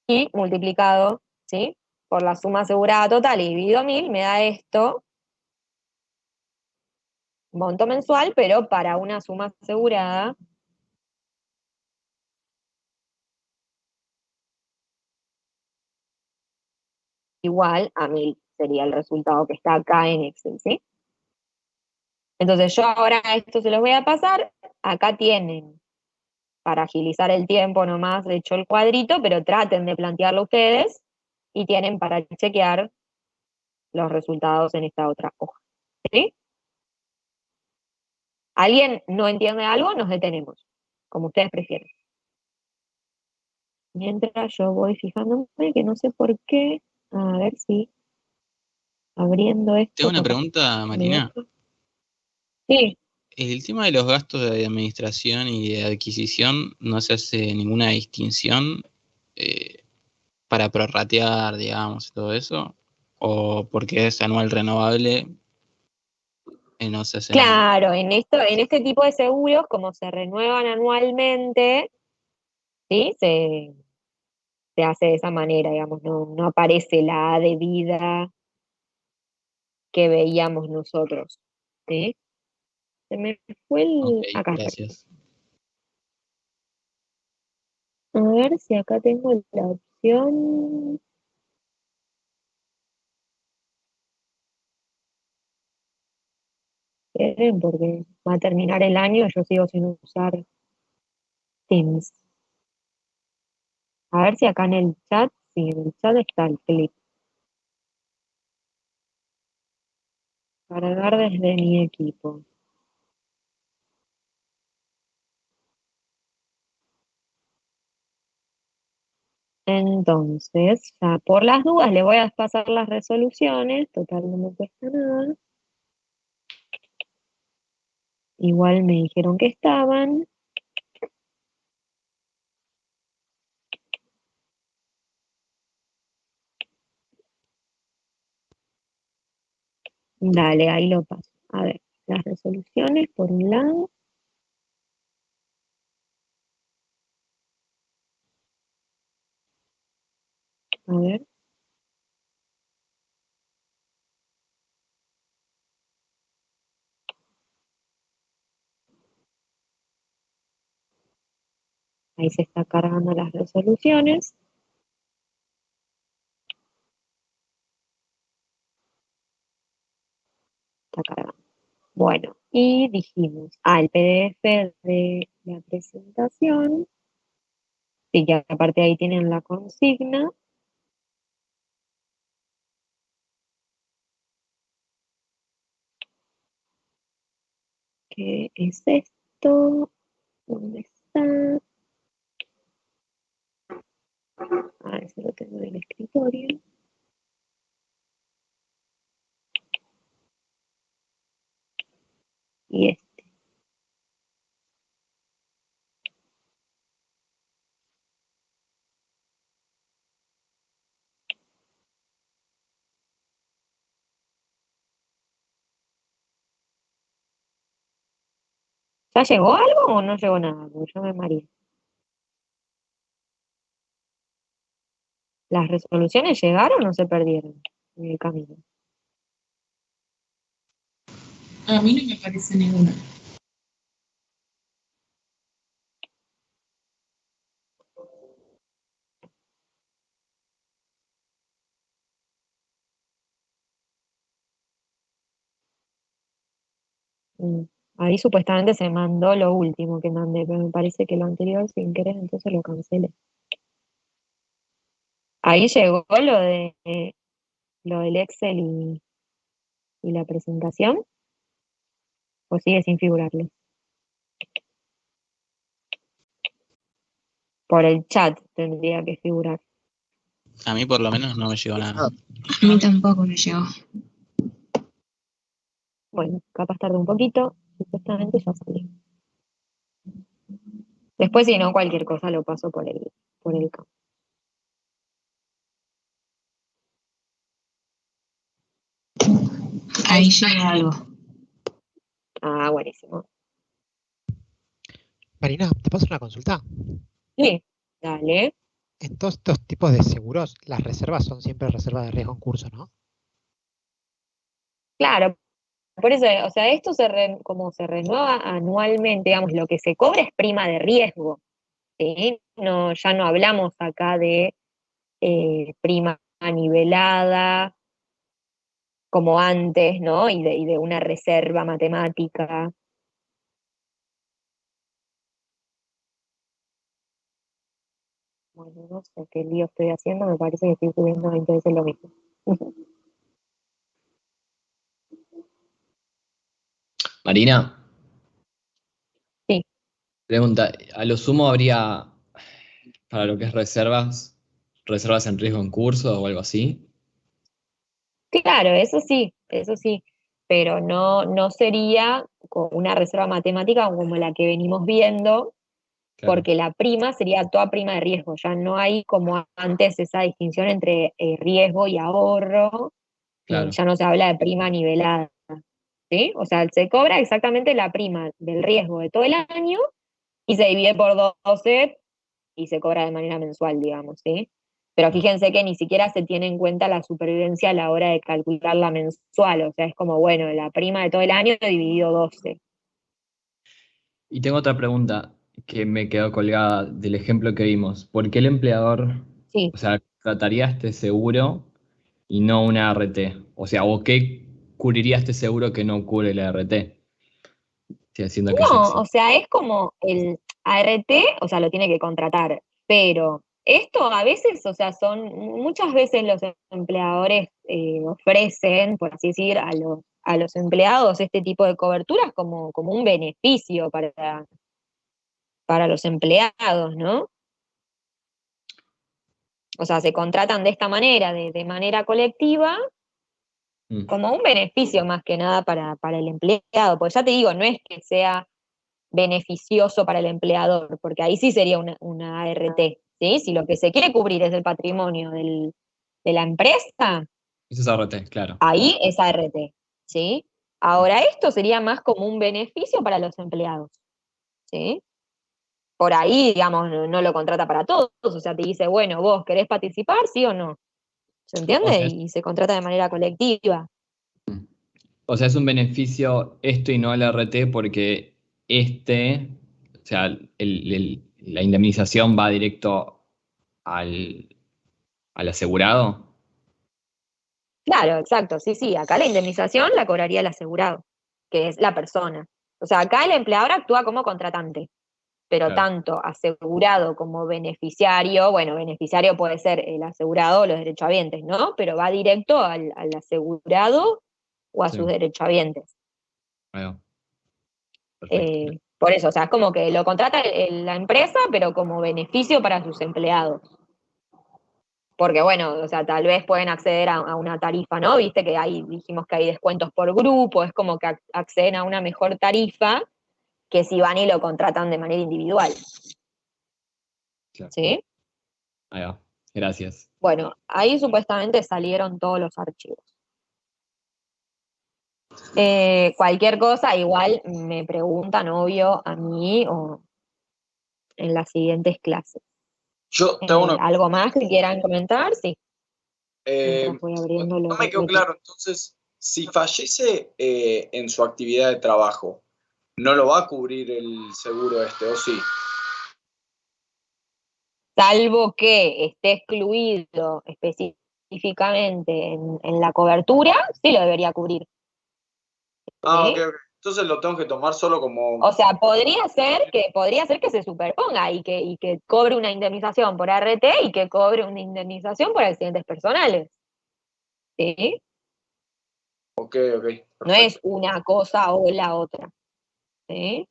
y multiplicado, ¿sí? Por la suma asegurada total y dividido 1000 me da esto, monto mensual, pero para una suma asegurada igual a 1000, sería el resultado que está acá en Excel, ¿sí? Entonces yo ahora esto se los voy a pasar, acá tienen, para agilizar el tiempo nomás, he hecho el cuadrito, pero traten de plantearlo ustedes y tienen para chequear los resultados en esta otra hoja, ¿sí? ¿Alguien no entiende algo? Nos detenemos, como ustedes prefieren. Mientras yo voy fijándome, que no sé por qué, a ver si abriendo Tengo esto, una capaz pregunta, me Marina. deja. Sí, El tema de los gastos de administración y de adquisición no se hace ninguna distinción eh, para prorratear, digamos, y todo eso, o porque es anual renovable, no se hace nada. claro, en este tipo de seguros, como se renuevan anualmente, ¿sí? Se hace de esa manera, digamos, no aparece la A de vida que veíamos nosotros, ¿sí? Se me fue Ok, acá está. gracias. A ver si acá tengo la opción. Esperen, porque va a terminar el año, yo sigo sin usar Teams. A ver si acá en el chat, sí, en el chat está el clip. Cargar desde mi equipo. Entonces, ya por las dudas le voy a pasar las resoluciones, total no me cuesta nada. Igual me dijeron que estaban. Dale, ahí lo paso. A ver, las resoluciones por un lado. A ver, ahí se está cargando las resoluciones. Está cargando. Bueno, y dijimos, el PDF de la presentación. Sí, que aparte ahí tienen la consigna. ¿Qué es esto? ¿Dónde está? Ah, ese lo tengo en el escritorio. Y este. ¿Ya llegó algo o no llegó nada? Porque yo me mareé. ¿Las resoluciones llegaron o se perdieron en el camino? A mí no me parece ninguna. Mm. Ahí supuestamente se mandó lo último que mandé, pero me parece que lo anterior sin querer, entonces lo cancelé. Ahí llegó lo del Excel y la presentación, o sigue sin figurarle. Por el chat tendría que figurar. A mí por lo menos no me llegó nada. A mí tampoco me llegó. Bueno, capaz tarde un poquito, supuestamente ya salió. Después, si no, cualquier cosa lo paso por el campo. Ahí llega algo. Ah, buenísimo. Marina, ¿te paso una consulta? Sí, dale. En todos estos tipos de seguros, las reservas son siempre reservas de riesgo en curso, ¿no? Claro, por eso, o sea, esto como se renueva anualmente, digamos, lo que se cobra es prima de riesgo, ¿sí? No, ya no hablamos acá de prima nivelada como antes, ¿no? Y de una reserva matemática. Bueno, no sé qué lío estoy haciendo, me parece que estoy subiendo 20 veces lo mismo. Marina, Sí, pregunta, ¿a lo sumo habría, para lo que es reservas en riesgo en curso o algo así? claro, eso sí, pero no sería con una reserva matemática como la que venimos viendo, Claro, porque la prima sería toda prima de riesgo, ya no hay como antes esa distinción entre riesgo y ahorro, claro. ya no se habla de prima nivelada, ¿sí? O sea, se cobra exactamente la prima del riesgo de todo el año y se divide por 12 y se cobra de manera mensual, digamos, ¿sí? Pero fíjense que ni siquiera se tiene en cuenta la supervivencia a la hora de calcular la mensual, o sea, es como, bueno, la prima de todo el año dividido 12. Y tengo otra pregunta que me quedó colgada del ejemplo que vimos. ¿Por qué el empleador, Sí. o sea, trataría este seguro y no una ART? O sea, ¿o qué cubriría este seguro que no cubre la ART? Sí, haciendo que es No, o accidente. sea, es como el ART, o sea, lo tiene que contratar, pero esto a veces, o sea, muchas veces los empleadores ofrecen, por así decir, a los empleados este tipo de coberturas como un beneficio para los empleados, ¿no? O sea, se contratan de esta manera, de manera colectiva, Mm, como un beneficio más que nada para el empleado, porque ya te digo, no es que sea beneficioso para el empleador, porque ahí sí sería una ART, ¿sí? Si lo que se quiere cubrir es el patrimonio de la empresa, Eso es ART, claro. ahí es ART, ¿sí? Ahora esto sería más como un beneficio para los empleados, ¿sí? Por ahí, digamos, no lo contrata para todos, o sea, te dice, bueno, vos querés participar, sí o no, ¿se O entiende? sea, Y se contrata de manera colectiva. O sea, es un beneficio esto y no el RT porque o sea, la indemnización va directo al, al asegurado. Claro, exacto, sí, sí, acá la indemnización la cobraría el asegurado, que es la persona. O sea, acá el empleador actúa como contratante, pero Claro, tanto asegurado como beneficiario, bueno, beneficiario puede ser el asegurado o los derechohabientes, ¿no? Pero va directo al asegurado o a sus sí. derechohabientes. Ahí va. Perfecto. Por eso, o sea, es como que lo contrata la empresa, pero como beneficio para sus empleados. Porque bueno, o sea, tal vez pueden acceder a una tarifa, ¿no? Viste que ahí dijimos que hay descuentos por grupo, es como que acceden a una mejor tarifa que si van y lo contratan de manera individual. Claro. ¿Sí? Ahí va. Gracias. Bueno, ahí supuestamente salieron todos los archivos. Cualquier cosa, igual me preguntan, obvio, a mí o en las siguientes clases. Yo te hago una ¿Algo más que quieran comentar? Sí, Eh, mientras voy abriendo no los me quedó claro, entonces, si fallece en su actividad de trabajo, ¿no lo va a cubrir el seguro este, o sí? Salvo que esté excluido específicamente en la cobertura, sí lo debería cubrir. Ah, ¿Sí? ok, ok. Entonces lo tengo que tomar solo como... O sea, podría ser que se superponga y que cobre una indemnización por RT y que cobre una indemnización por accidentes personales. ¿Sí? Ok, ok, No es perfecto. una cosa o la otra. ¿Sí?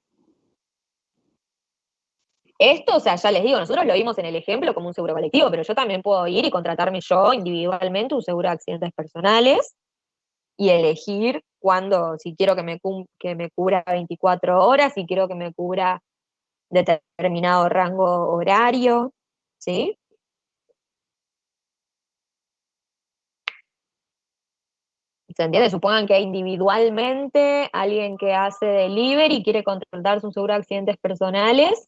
Esto, o sea, ya les digo, nosotros lo vimos en el ejemplo como un seguro colectivo, pero yo también puedo ir y contratarme yo individualmente un seguro de accidentes personales y elegir cuándo, si quiero que me cubra 24 horas, si quiero que me cubra determinado rango horario, ¿sí? ¿Se entiende? Supongan que individualmente alguien que hace delivery quiere contratarse un seguro de accidentes personales.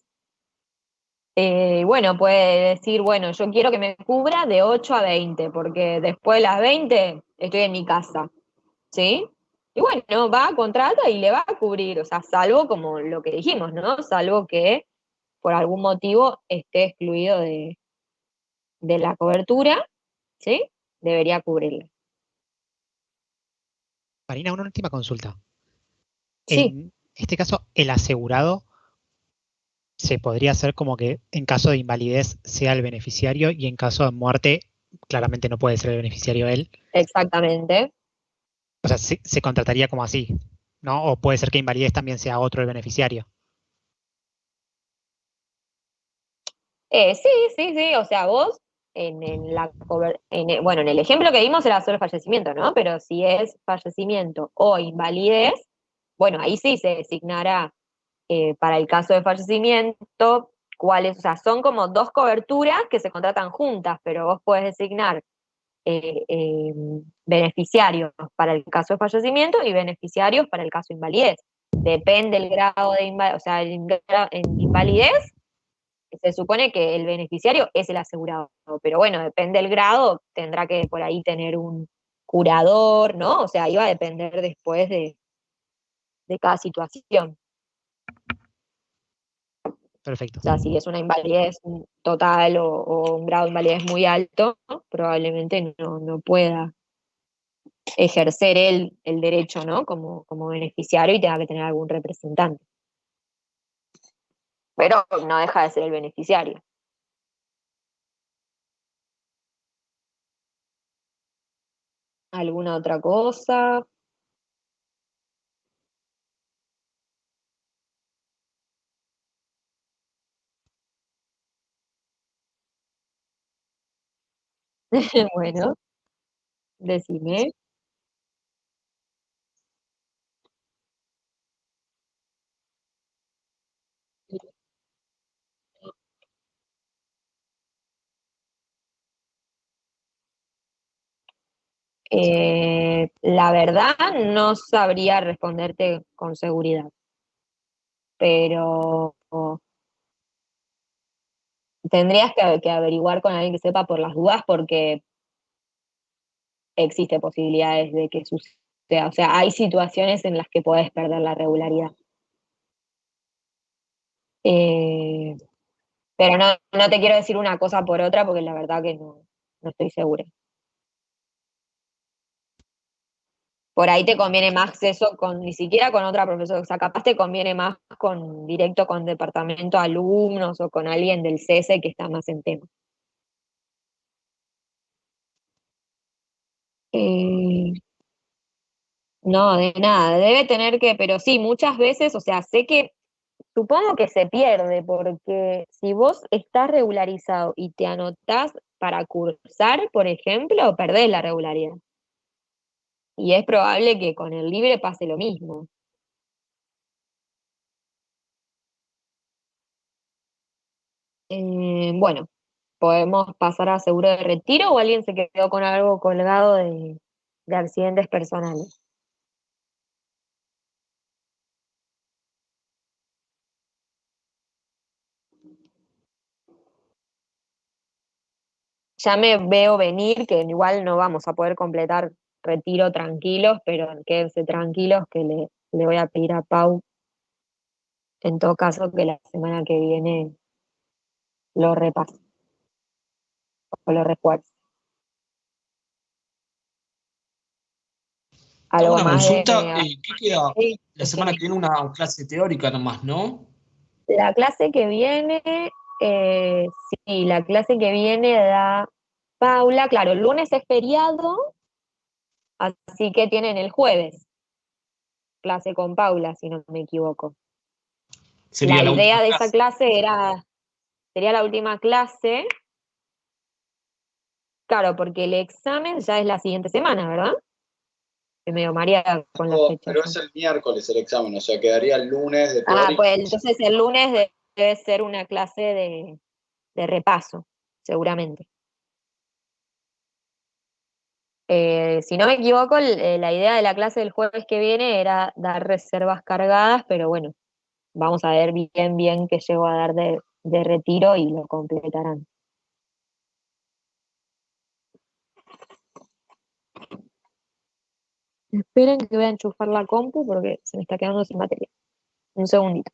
Bueno, puede decir, bueno, yo quiero que me cubra de 8 a 20, porque después de las 20 estoy en mi casa, ¿sí? Y bueno, va, contrata y le va a cubrir, o sea, salvo como lo que dijimos, ¿no? Salvo que por algún motivo esté excluido de la cobertura, ¿sí? Debería cubrirle. Marina, una última consulta. Sí, En este caso, el asegurado se podría hacer como que en caso de invalidez sea el beneficiario y en caso de muerte claramente no puede ser el beneficiario él. exactamente. O sea, se contrataría como así, ¿no? O puede ser que invalidez también sea otro el beneficiario. Sí, sí, sí, o sea, vos bueno, en el ejemplo que dimos era solo fallecimiento, ¿no? Pero si es fallecimiento o invalidez, bueno, ahí sí se designará para el caso de fallecimiento cuáles, o sea, son como dos coberturas que se contratan juntas, pero vos podés designar eh, eh, beneficiarios para el caso de fallecimiento y beneficiarios para el caso de invalidez. Depende el grado de invalidez, o sea, en invalidez se supone que el beneficiario es el asegurado, pero bueno, depende del grado, tendrá que por ahí tener un curador, ¿no? O sea, iba a depender después de cada situación. Perfecto. O sea, si es una invalidez total o un grado de invalidez muy alto, probablemente no pueda ejercer el derecho, ¿no? Como beneficiario y tenga que tener algún representante. Pero no deja de ser el beneficiario. ¿Alguna otra cosa? Bueno, decime. La verdad no sabría responderte con seguridad, pero tendrías que averiguar con alguien que sepa por las dudas porque existe posibilidades de que suceda. O sea, hay situaciones en las que podés perder la regularidad. Eh, pero no te quiero decir una cosa por otra porque la verdad que no estoy segura. Por ahí te conviene más eso ni siquiera con otra profesora, o sea, capaz te conviene más directo con departamento de alumnos o con alguien del CESE que está más en tema. Eh, No, de nada, debe tener que, pero sí, muchas veces, o sea, sé que, supongo que se pierde, porque si vos estás regularizado y te anotás para cursar, por ejemplo, perdés la regularidad. Y es probable que con el libre pase lo mismo. Bueno, podemos pasar a seguro de retiro o alguien se quedó con algo colgado de accidentes personales. Ya me veo venir que igual no vamos a poder completar retiro tranquilos, pero quédense tranquilos que le voy a pedir a Pau, en todo caso, que la semana que viene lo repase o lo refuerce. Te hago Algo una más consulta. de... ¿Qué queda? La semana que viene una clase teórica nomás, ¿no? La clase que viene, sí, la clase que viene da Paula, claro, el lunes es feriado, así que tienen el jueves clase con Paula, si no me equivoco. Sería La la idea última de esa clase. clase sería la última clase, claro, porque el examen ya es la siguiente semana, ¿verdad? Estoy medio mareada con las fechas. Pero es el miércoles el examen, o sea, quedaría el lunes de Ah, teoría. pues entonces el lunes debe ser una clase de repaso, seguramente. Si no me equivoco, la idea de la clase del jueves que viene era dar reservas cargadas, pero bueno, vamos a ver bien qué llego a dar de retiro y lo completarán. Esperen que voy a enchufar la compu porque se me está quedando sin batería. Un segundito.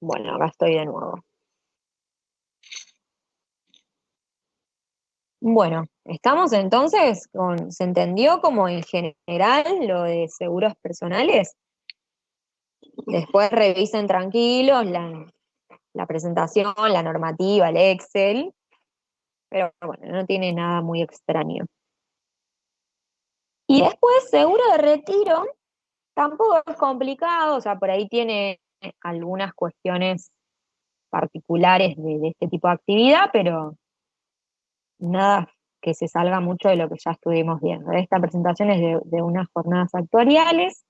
Bueno, acá estoy de nuevo. Bueno, estamos entonces ¿se entendió como en general lo de seguros personales? Después revisen tranquilos la presentación, la normativa, el Excel, pero bueno, no tiene nada muy extraño. Y después, seguro de retiro, tampoco es complicado, o sea, por ahí tiene algunas cuestiones particulares de este tipo de actividad, pero nada que se salga mucho de lo que ya estuvimos viendo. Esta presentación es de unas jornadas actuariales.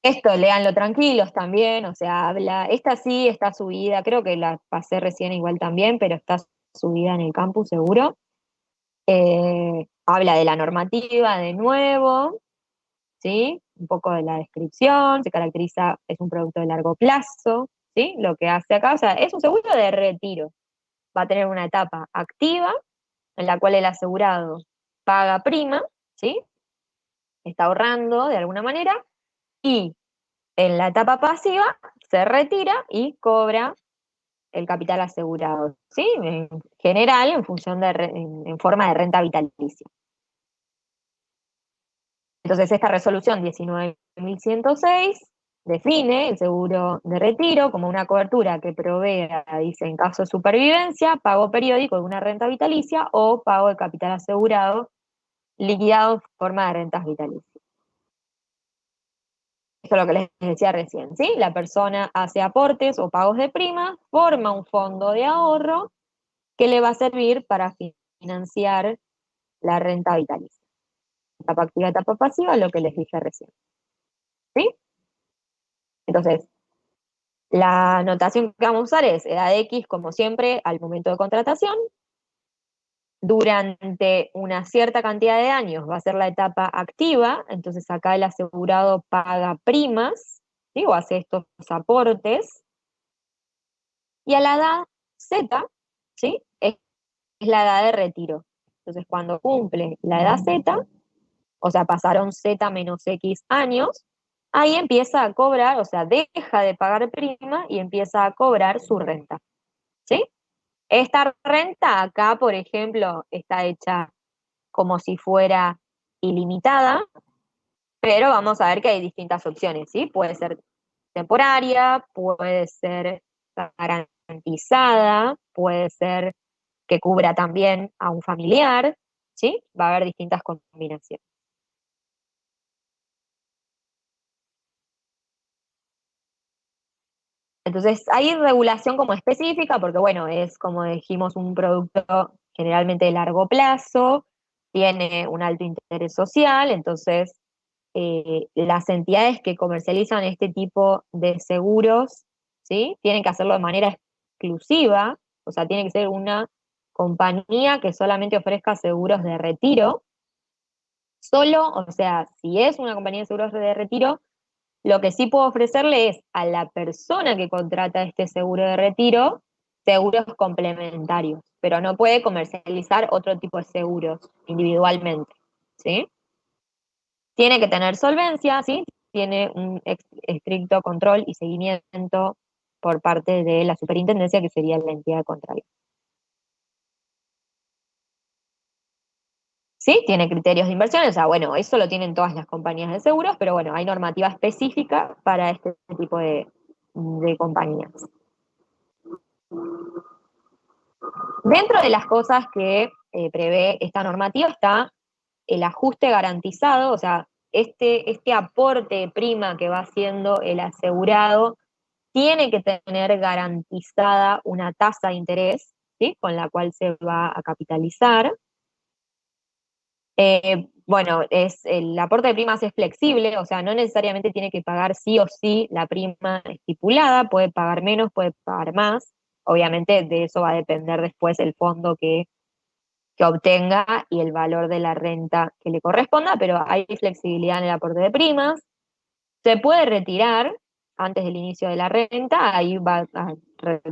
Esto, léanlo tranquilos también, o sea, esta sí está subida, creo que la pasé recién igual también, pero está subida en el campus seguro. Habla de la normativa de nuevo, ¿sí? Un poco de la descripción, se caracteriza, es un producto de largo plazo, ¿sí? Lo que hace acá, o sea, es un seguro de retiro. Va a tener una etapa activa, en la cual el asegurado paga prima, ¿sí? Está ahorrando de alguna manera, y en la etapa pasiva se retira y cobra el capital asegurado, ¿sí? En general, en función en forma de renta vitalicia. Entonces, esta resolución 19.106 define el seguro de retiro como una cobertura que provea, dice, en caso de supervivencia, pago periódico de una renta vitalicia o pago de capital asegurado liquidado en forma de rentas vitalicias. Esto es lo que les decía recién, ¿sí? La persona hace aportes o pagos de prima, forma un fondo de ahorro que le va a servir para financiar la renta vitalicia. Etapa activa, etapa pasiva, lo que les dije recién. ¿Sí? Entonces, la notación que vamos a usar es edad X, como siempre, al momento de contratación. Durante una cierta cantidad de años va a ser la etapa activa, entonces acá el asegurado paga primas, ¿sí? O hace estos aportes. Y a la edad Z, ¿sí? Es la edad de retiro. Entonces, cuando cumple la edad Z, o sea, pasaron Z menos X años, ahí empieza a cobrar, o sea, deja de pagar prima y empieza a cobrar su renta, ¿sí? Esta renta acá, por ejemplo, está hecha como si fuera ilimitada, pero vamos a ver que hay distintas opciones, ¿sí? Puede ser temporaria, puede ser garantizada, puede ser que cubra también a un familiar, ¿sí? Va a haber distintas combinaciones. Entonces, hay regulación como específica, porque bueno, es como dijimos, un producto generalmente de largo plazo, tiene un alto interés social, entonces las entidades que comercializan este tipo de seguros, ¿sí? Tienen que hacerlo de manera exclusiva, o sea, tiene que ser una compañía que solamente ofrezca seguros de retiro. Solo, o sea, si es una compañía de seguros de retiro, lo que sí puedo ofrecerle es a la persona que contrata este seguro de retiro, seguros complementarios, pero no puede comercializar otro tipo de seguros individualmente, ¿sí? Tiene que tener solvencia, ¿sí? Tiene un estricto control y seguimiento por parte de la superintendencia, que sería la entidad contraria. ¿Sí? Tiene criterios de inversión, o sea, bueno, eso lo tienen todas las compañías de seguros, pero bueno, hay normativa específica para este tipo de compañías. Dentro de las cosas que prevé esta normativa está el ajuste garantizado, o sea, este aporte de prima que va haciendo el asegurado tiene que tener garantizada una tasa de interés, ¿sí? Con la cual se va a capitalizar. Bueno, el aporte de primas es flexible, o sea, no necesariamente tiene que pagar sí o sí la prima estipulada, puede pagar menos, puede pagar más. Obviamente de eso va a depender después el fondo que obtenga y el valor de la renta que le corresponda, pero hay flexibilidad en el aporte de primas. Se puede retirar antes del inicio de la renta, ahí va a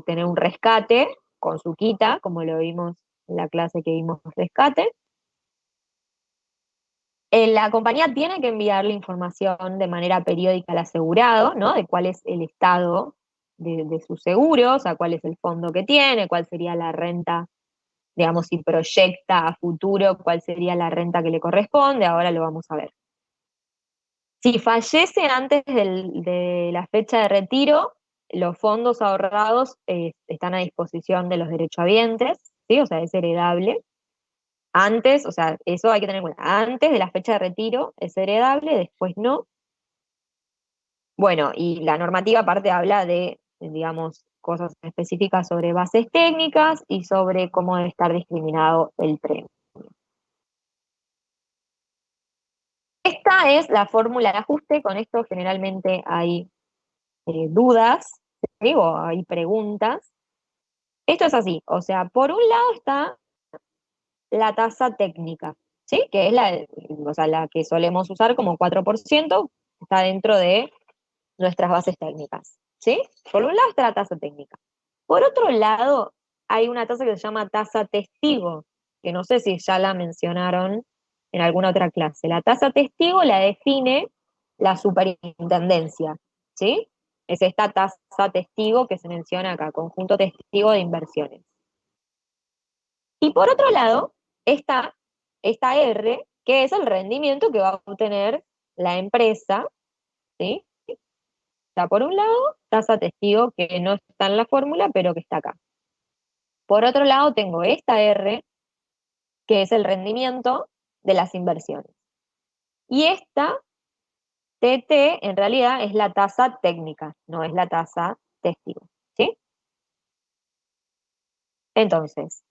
tener un rescate con su quita, como lo vimos en la clase que vimos rescate. La compañía tiene que enviarle información de manera periódica al asegurado, ¿no? De cuál es el estado de su seguro, o sea, cuál es el fondo que tiene, cuál sería la renta, digamos, si proyecta a futuro cuál sería la renta que le corresponde, ahora lo vamos a ver. Si fallece antes de la fecha de retiro, los fondos ahorrados están a disposición de los derechohabientes, ¿sí? O sea, es heredable. Antes, o sea, eso hay que tener en cuenta. Antes de la fecha de retiro es heredable, después no. Bueno, y la normativa aparte habla de, digamos, cosas específicas sobre bases técnicas y sobre cómo debe estar discriminado el premio. Esta es la fórmula de ajuste, con esto generalmente hay dudas, ¿sí? O hay preguntas. Esto es así, o sea, por un lado está la tasa técnica, ¿sí? Que es la que solemos usar como 4%, está dentro de nuestras bases técnicas, ¿sí? Por un lado está la tasa técnica. Por otro lado, hay una tasa que se llama tasa testigo, que no sé si ya la mencionaron en alguna otra clase. La tasa testigo la define la superintendencia, ¿sí? Es esta tasa testigo que se menciona acá, conjunto testigo de inversiones. Y por otro lado, está esta R, que es el rendimiento que va a obtener la empresa, ¿sí? Está por un lado, tasa testigo, que no está en la fórmula, pero que está acá. Por otro lado, tengo esta R, que es el rendimiento de las inversiones. Y esta TT, en realidad, es la tasa técnica, no es la tasa testigo, ¿sí? Entonces,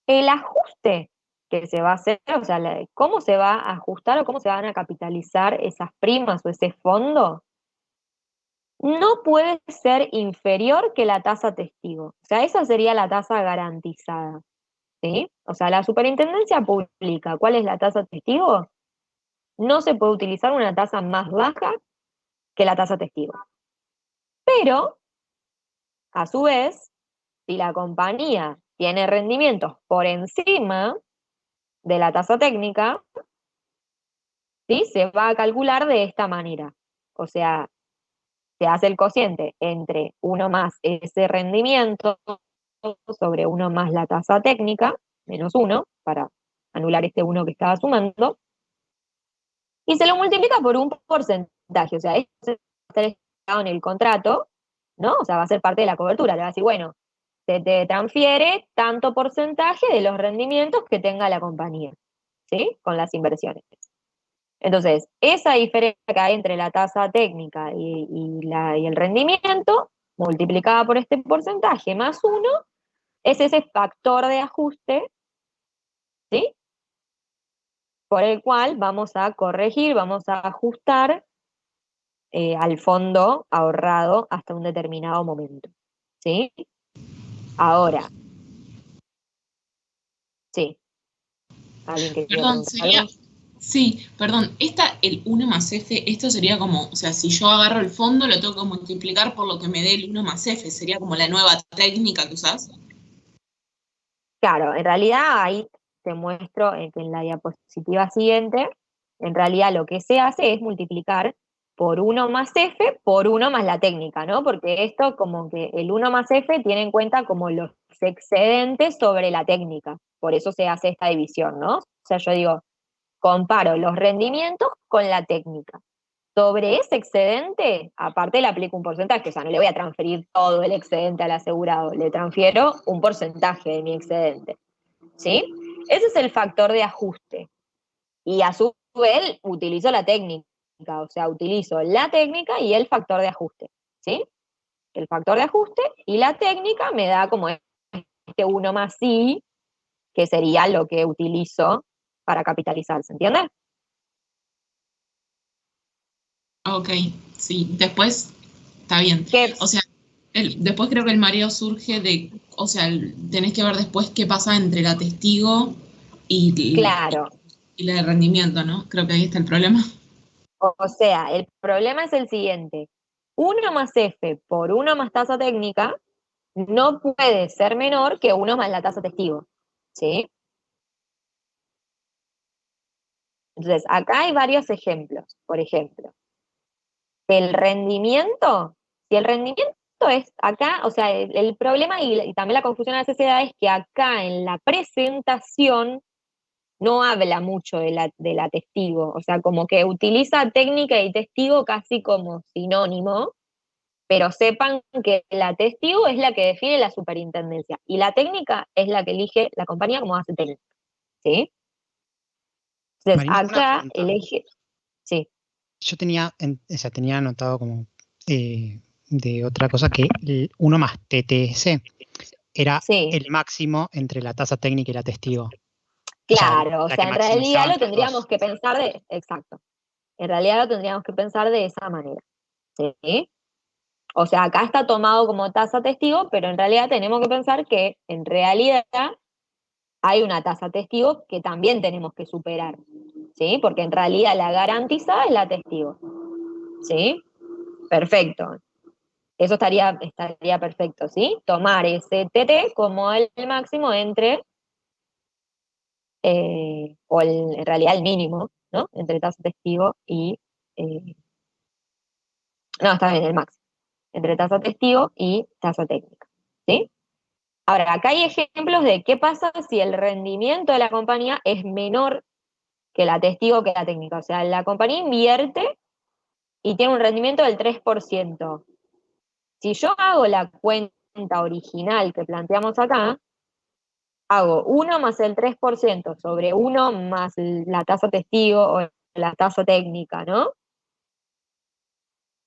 el ajuste que se va a hacer, o sea, cómo se va a ajustar o cómo se van a capitalizar esas primas o ese fondo, no puede ser inferior que la tasa testigo. O sea, esa sería la tasa garantizada, ¿sí? O sea, la superintendencia publica cuál es la tasa testigo. No se puede utilizar una tasa más baja que la tasa testigo. Pero, a su vez, si la compañía tiene rendimientos por encima de la tasa técnica, ¿sí? Se va a calcular de esta manera. O sea, se hace el cociente entre 1 más ese rendimiento sobre 1 más la tasa técnica, menos 1, para anular este 1 que estaba sumando, y se lo multiplica por un porcentaje. O sea, esto va a estar estipulado en el contrato, ¿no? O sea, va a ser parte de la cobertura. Le va a decir, bueno, se te transfiere tanto porcentaje de los rendimientos que tenga la compañía, ¿sí? Con las inversiones. Entonces, esa diferencia que hay entre la tasa técnica y el rendimiento, multiplicada por este porcentaje más 1, es ese factor de ajuste, ¿sí? Por el cual vamos a corregir, vamos a ajustar al fondo ahorrado hasta un determinado momento, ¿sí? Ahora, sí. ¿Alguien que quiera Perdón, preguntar algo? sí, perdón, el 1 más F, esto sería como, o sea, si yo agarro el fondo, lo tengo que multiplicar por lo que me dé el 1 más F, sería como la nueva técnica que usás. Claro, en realidad ahí te muestro que en la diapositiva siguiente, en realidad lo que se hace es multiplicar por 1 más F por 1 más la técnica, ¿no? Porque esto como que el 1 más F tiene en cuenta como los excedentes sobre la técnica, por eso se hace esta división, ¿no? O sea, yo digo, comparo los rendimientos con la técnica. Sobre ese excedente, aparte le aplico un porcentaje, o sea, no le voy a transferir todo el excedente al asegurado, le transfiero un porcentaje de mi excedente, ¿sí? Ese es el factor de ajuste. Y a su vez utilizo la técnica, o sea, utilizo la técnica y el factor de ajuste, ¿sí? El factor de ajuste y la técnica me da como este 1 más I, que sería lo que utilizo para capitalizar, ¿se entiende? Ok, sí, después, está bien. ¿Qué? O sea, después creo que el mareo surge de, o sea, tenés que ver después qué pasa entre la testigo Claro. y la de rendimiento, ¿no? Creo que ahí está el problema. O sea, el problema es el siguiente. 1 más F por 1 más tasa técnica no puede ser menor que 1 más la tasa testigo, ¿sí? Entonces, acá hay varios ejemplos. Por ejemplo, el rendimiento, si el rendimiento es acá, o sea, el problema y también la confusión a veces se da es que acá en la presentación no habla mucho de la testigo, o sea, como que utiliza técnica y testigo casi como sinónimo, pero sepan que la testigo es la que define la superintendencia y la técnica es la que elige la compañía como base técnica, ¿sí? Entonces, Marina, una acá pregunta. elige, sí, Yo tenía, o sea, tenía anotado como de otra cosa que el 1 más TTS era sí, el máximo entre la tasa técnica y la testigo. O sea, claro, o la sea, que en realidad maximizaba lo entre los tendríamos dos. que pensar exacto, en realidad lo tendríamos que pensar de esa manera, ¿sí? O sea, acá está tomado como tasa testigo, pero en realidad tenemos que pensar que en realidad hay una tasa testigo que también tenemos que superar, ¿sí? Porque en realidad la garantizada es la testigo, ¿sí? Perfecto. Eso estaría perfecto, ¿sí? Tomar ese TT como el máximo entre, en realidad el mínimo, ¿no? Entre tasa testigo y, no, está bien, el máximo. Entre tasa testigo y tasa técnica, ¿sí? Ahora, acá hay ejemplos de qué pasa si el rendimiento de la compañía es menor que la testigo que la técnica. O sea, la compañía invierte y tiene un rendimiento del 3%. Si yo hago la cuenta original que planteamos acá, hago 1 más el 3% sobre 1 más la tasa testigo o la tasa técnica, ¿no?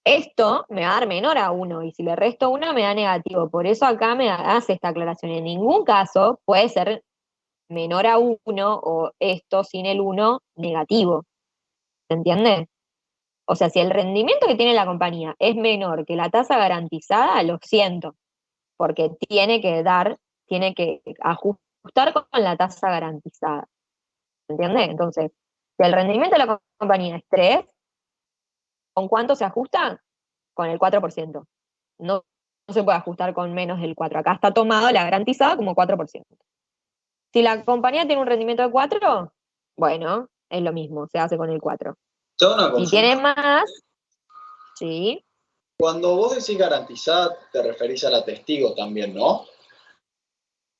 Esto me va a dar menor a 1 y si le resto 1 me da negativo. Por eso acá me hace esta aclaración. En ningún caso puede ser menor a 1 o esto sin el 1 negativo. ¿Se entiende? O sea, si el rendimiento que tiene la compañía es menor que la tasa garantizada, lo siento, porque tiene que ajustar con la tasa garantizada. ¿Se entiende? Entonces, si el rendimiento de la compañía es 3, ¿con cuánto se ajusta? Con el 4%. No, no se puede ajustar con menos del 4. Acá está tomado la garantizada como 4%. Si la compañía tiene un rendimiento de 4, bueno, es lo mismo, se hace con el 4. Yo hago una Si consulta. tiene más, sí, Cuando vos decís garantizada, te referís a la testigo también, ¿no?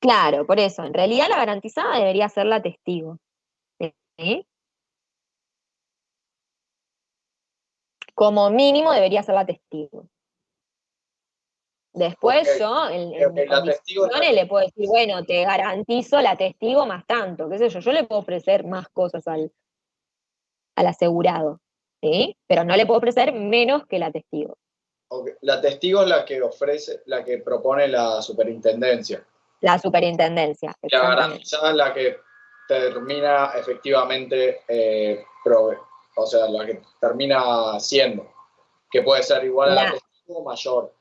claro, por eso. En realidad la garantizada debería ser la testigo. ¿Sí? Como mínimo debería ser la testigo. Después Ok, yo, en ok, mis la testigo es la condiciones, le puedo decir, bueno, te garantizo la testigo más tanto, qué sé yo le puedo ofrecer más cosas al asegurado, ¿sí? Pero no le puedo ofrecer menos que la testigo. ok, la testigo es la que ofrece, la que propone la superintendencia. La superintendencia, La exactamente. garantizada es la que termina efectivamente, o sea, la que termina siendo, que puede ser igual a la testigo o mayor.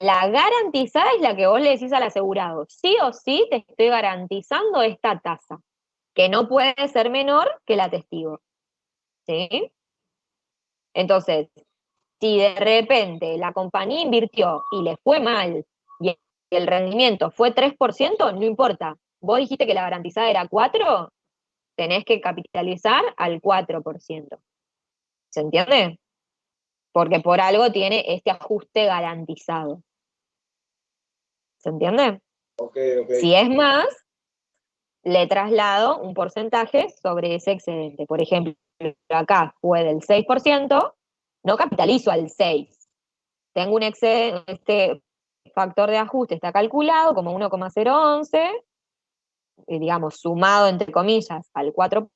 La garantizada es la que vos le decís al asegurado, sí o sí te estoy garantizando esta tasa, que no puede ser menor que la testigo, ¿sí? Entonces, si de repente la compañía invirtió y le fue mal y el rendimiento fue 3%, no importa. Vos dijiste que la garantizada era 4%, tenés que capitalizar al 4%. ¿Se entiende? Porque por algo tiene este ajuste garantizado. ¿Se entiende? Ok. Si es más, le traslado un porcentaje sobre ese excedente. Por ejemplo, acá fue del 6%, no capitalizo al 6%. Tengo un excedente, este factor de ajuste está calculado como 1,011, digamos, sumado entre comillas al 4%,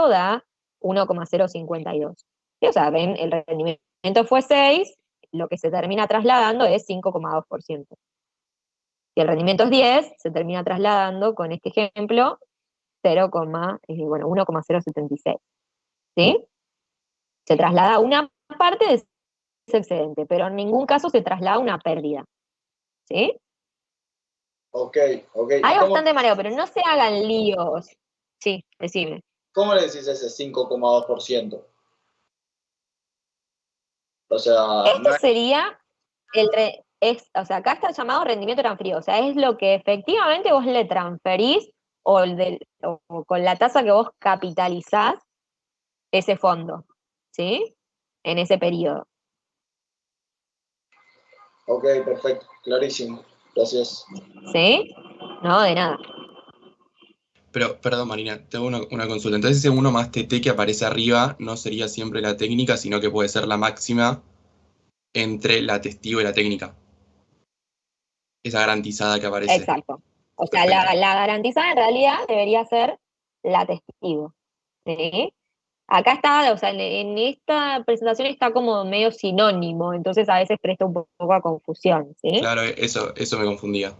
da 1,052. O sea, ven, el rendimiento fue 6, lo que se termina trasladando es 5,2%. Si el rendimiento es 10, se termina trasladando, con este ejemplo, 1,076. ¿Sí? Se traslada una parte de ese excedente, pero en ningún caso se traslada una pérdida. ¿Sí? Ok. Hay bastante mareo, pero no se hagan líos. Sí, decime. ¿Cómo le decís ese 5,2%? O sea, Esto sería o sea, acá está llamado rendimiento transferido, o sea, es lo que efectivamente vos le transferís o con la tasa que vos capitalizás ese fondo, ¿sí? En ese periodo. Ok, perfecto, clarísimo. Gracias. ¿Sí? No, de nada. Pero, perdón, Marina, tengo una consulta. Entonces, ese 1 más TT que aparece arriba no sería siempre la técnica, sino que puede ser la máxima entre la testigo y la técnica. Esa garantizada que aparece. Exacto. O sea, Perfecto. la garantizada en realidad debería ser la testigo. ¿Sí? Acá está, o sea, en esta presentación está como medio sinónimo, entonces a veces presta un poco a confusión, ¿sí? Claro, eso me confundía.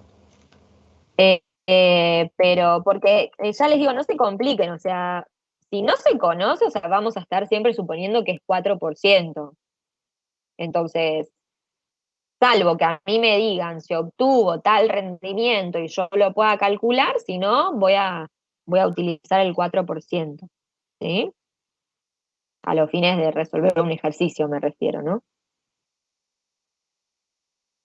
Pero porque ya les digo, no se compliquen, o sea, si no se conoce, o sea, vamos a estar siempre suponiendo que es 4%. Entonces, salvo que a mí me digan se obtuvo tal rendimiento y yo lo pueda calcular, si no, voy a utilizar el 4%, ¿sí? A los fines de resolver un ejercicio me refiero, ¿no?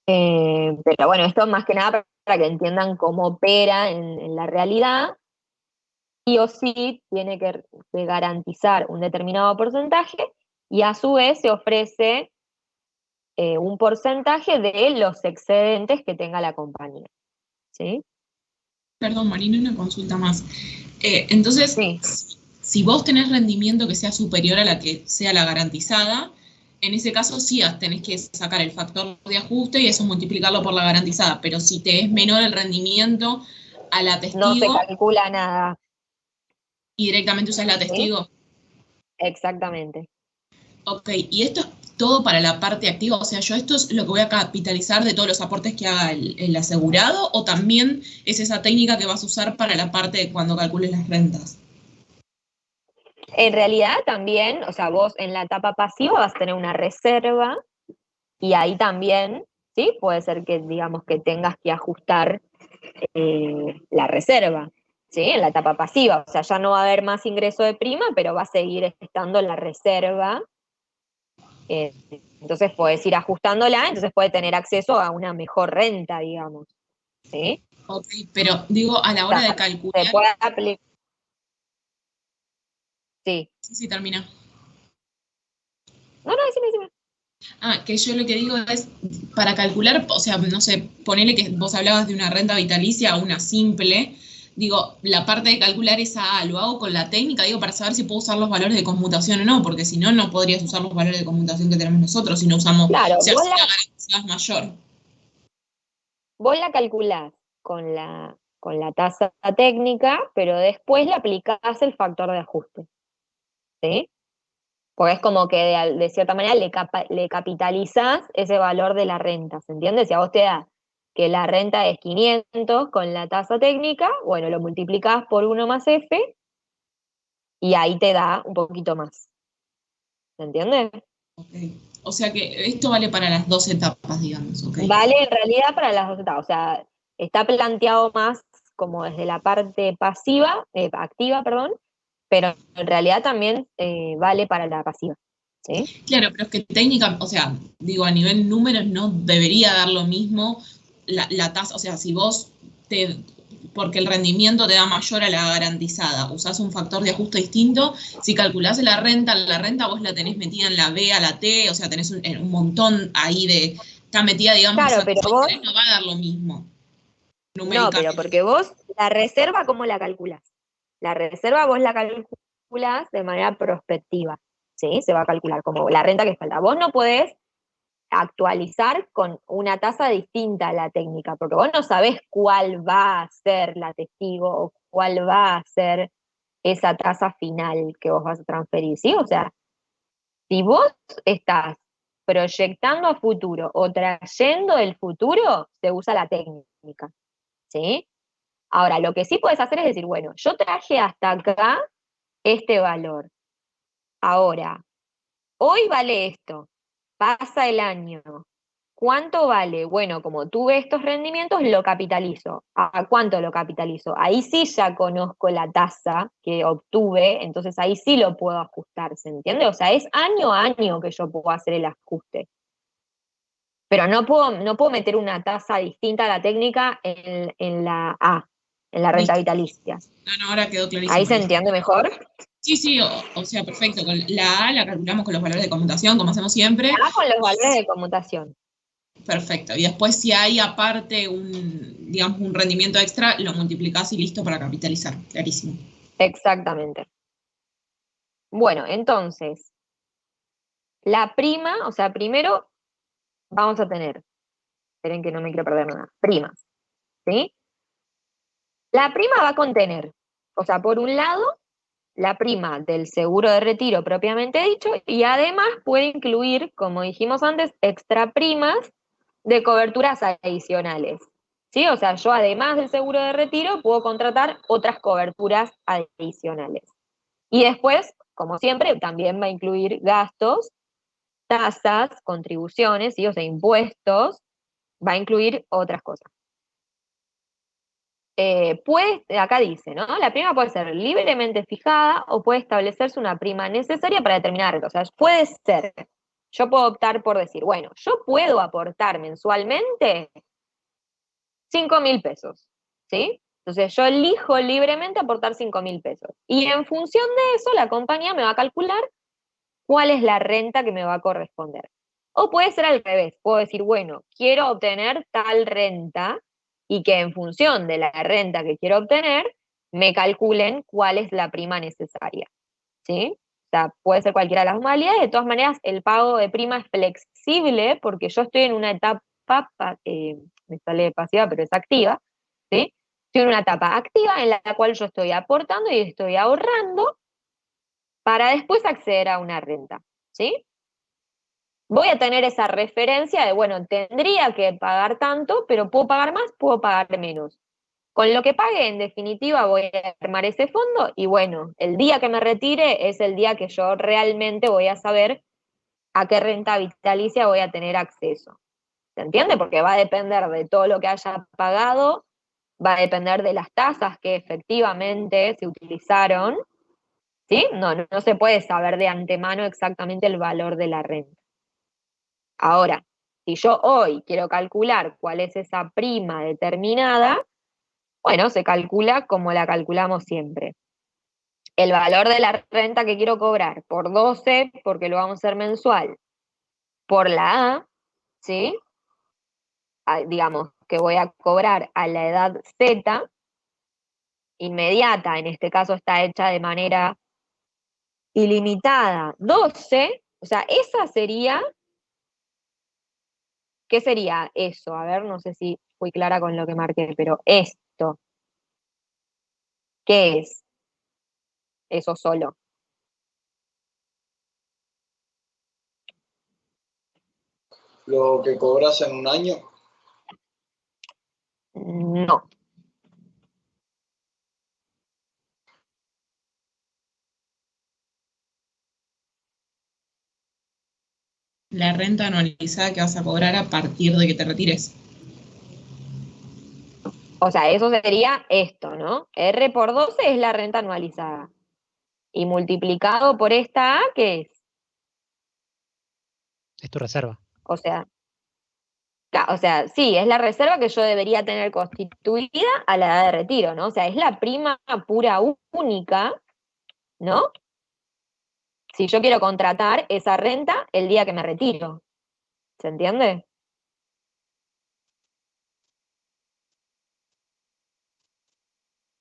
Pero bueno, esto más que nada para que entiendan cómo opera en la realidad. Sí o sí tiene que garantizar un determinado porcentaje y a su vez se ofrece un porcentaje de los excedentes que tenga la compañía. ¿Sí? Perdón, Marina, una consulta más. Entonces, Sí. si vos tenés rendimiento que sea superior a la que sea la garantizada, en ese caso sí tenés que sacar el factor de ajuste y eso multiplicarlo por la garantizada, pero si te es menor el rendimiento a la testigo... No se calcula nada. Y directamente usas la testigo. ¿Sí? Exactamente. Ok, y esto es todo para la parte activa, o sea, yo esto es lo que voy a capitalizar de todos los aportes que haga el asegurado, o también es esa técnica que vas a usar para la parte de cuando calcules las rentas. En realidad también, o sea, vos en la etapa pasiva vas a tener una reserva y ahí también, ¿sí? Puede ser que, digamos, que tengas que ajustar la reserva, ¿sí? En la etapa pasiva, o sea, ya no va a haber más ingreso de prima, pero va a seguir estando la reserva. Entonces puedes ir ajustándola, entonces puede tener acceso a una mejor renta, digamos, ¿sí? Ok, pero digo, a la hora de calcular... Se puede aplicar. Sí. Sí, termina. No, decime. Que yo lo que digo es, para calcular, o sea, no sé, ponele que vos hablabas de una renta vitalicia o una simple, digo, la parte de calcular esa lo hago con la técnica, digo, para saber si puedo usar los valores de conmutación o no, porque si no, no podrías usar los valores de conmutación que tenemos nosotros si no usamos, Claro, o sea, si la garantizada es mayor. Vos la calculás con la tasa técnica, pero después le aplicás el factor de ajuste, ¿sí? Porque es como que de cierta manera le capitalizás ese valor de la renta, ¿se entiende? Si a vos te da que la renta es 500 con la tasa técnica, bueno, lo multiplicás por 1 más F y ahí te da un poquito más. ¿Se entiende? Okay. O sea que esto vale para las 2 etapas, digamos. Okay. Vale en realidad para las 2 etapas, o sea, está planteado más como desde la parte activa, perdón, pero en realidad también vale para la pasiva. ¿Sí? Claro, pero es que técnica, o sea, digo, a nivel números no debería dar lo mismo la tasa, o sea, si vos porque el rendimiento te da mayor a la garantizada, usás un factor de ajuste distinto, si calculás la renta vos la tenés metida en la B a la T, o sea, tenés un montón ahí está metida, digamos, claro, pero vos, no va a dar lo mismo. No, pero porque vos, la reserva, ¿cómo la calculás? La reserva vos la calculás de manera prospectiva, ¿sí? Se va a calcular como la renta que falta. Vos no podés actualizar con una tasa distinta a la técnica, porque vos no sabés cuál va a ser la testigo o cuál va a ser esa tasa final que vos vas a transferir, ¿sí? O sea, si vos estás proyectando a futuro o trayendo el futuro, se usa la técnica, ¿sí? Ahora, lo que sí puedes hacer es decir, bueno, yo traje hasta acá este valor. Ahora, hoy vale esto, pasa el año. ¿Cuánto vale? Bueno, como tuve estos rendimientos, lo capitalizo. ¿A cuánto lo capitalizo? Ahí sí ya conozco la tasa que obtuve, entonces ahí sí lo puedo ajustar, ¿se entiende? O sea, es año a año que yo puedo hacer el ajuste. Pero no puedo meter una tasa distinta a la técnica en la A, en la renta vitalicia. No, ahora quedó clarísimo. ¿Ahí se entiende mejor? Sí, o sea, perfecto. Con la A la calculamos con los valores de conmutación, como hacemos siempre. La A con los valores de conmutación. Perfecto. Y después, si hay aparte digamos, un rendimiento extra, lo multiplicás y listo para capitalizar. Clarísimo. Exactamente. Bueno, entonces, la prima, o sea, primero vamos a tener, esperen que no me quiero perder nada, primas, ¿sí? La prima va a contener, o sea, por un lado, la prima del seguro de retiro propiamente dicho, y además puede incluir, como dijimos antes, extra primas de coberturas adicionales. ¿Sí? O sea, yo además del seguro de retiro puedo contratar otras coberturas adicionales. Y después, como siempre, también va a incluir gastos, tasas, contribuciones, ¿sí? O sea, impuestos, va a incluir otras cosas. Acá dice, ¿no? La prima puede ser libremente fijada o puede establecerse una prima necesaria para determinar renta. O sea, puede ser, yo puedo optar por decir, bueno, yo puedo aportar mensualmente 5.000 pesos, ¿sí? Entonces yo elijo libremente aportar 5.000 pesos. Y en función de eso, la compañía me va a calcular cuál es la renta que me va a corresponder. O puede ser al revés, puedo decir, bueno, quiero obtener tal renta y que en función de la renta que quiero obtener, me calculen cuál es la prima necesaria, ¿sí? O sea, puede ser cualquiera de las modalidades. De todas maneras, el pago de prima es flexible porque yo estoy en una etapa, me sale pasiva, pero es activa, ¿sí? Estoy en una etapa activa en la cual yo estoy aportando y estoy ahorrando para después acceder a una renta, ¿sí? Voy a tener esa referencia de, bueno, tendría que pagar tanto, pero puedo pagar más, puedo pagar menos. Con lo que pague, en definitiva, voy a armar ese fondo y bueno, el día que me retire es el día que yo realmente voy a saber a qué renta vitalicia voy a tener acceso. ¿Se entiende? Porque va a depender de todo lo que haya pagado, va a depender de las tasas que efectivamente se utilizaron, ¿sí? No se puede saber de antemano exactamente el valor de la renta. Ahora, si yo hoy quiero calcular cuál es esa prima determinada, bueno, se calcula como la calculamos siempre. el valor de la renta que quiero cobrar por 12, porque lo vamos a hacer mensual, por la A, ¿sí? Digamos que voy a cobrar a la edad Z, inmediata, en este caso está hecha de manera ilimitada, 12, o sea, esa sería, ¿qué sería eso? A ver, no sé si fui clara con lo que marqué, pero esto, ¿qué es? Eso solo. Lo que cobras en un año. No. La renta anualizada que vas a cobrar a partir de que te retires. O sea, eso sería esto, ¿no? R por 12 es la renta anualizada. Y multiplicado por esta A, ¿qué es? Es tu reserva. O sea, sí, es la reserva que yo debería tener constituida a la edad de retiro, ¿no? O sea, es la prima pura única, ¿no? Si yo quiero contratar esa renta el día que me retiro. ¿Se entiende?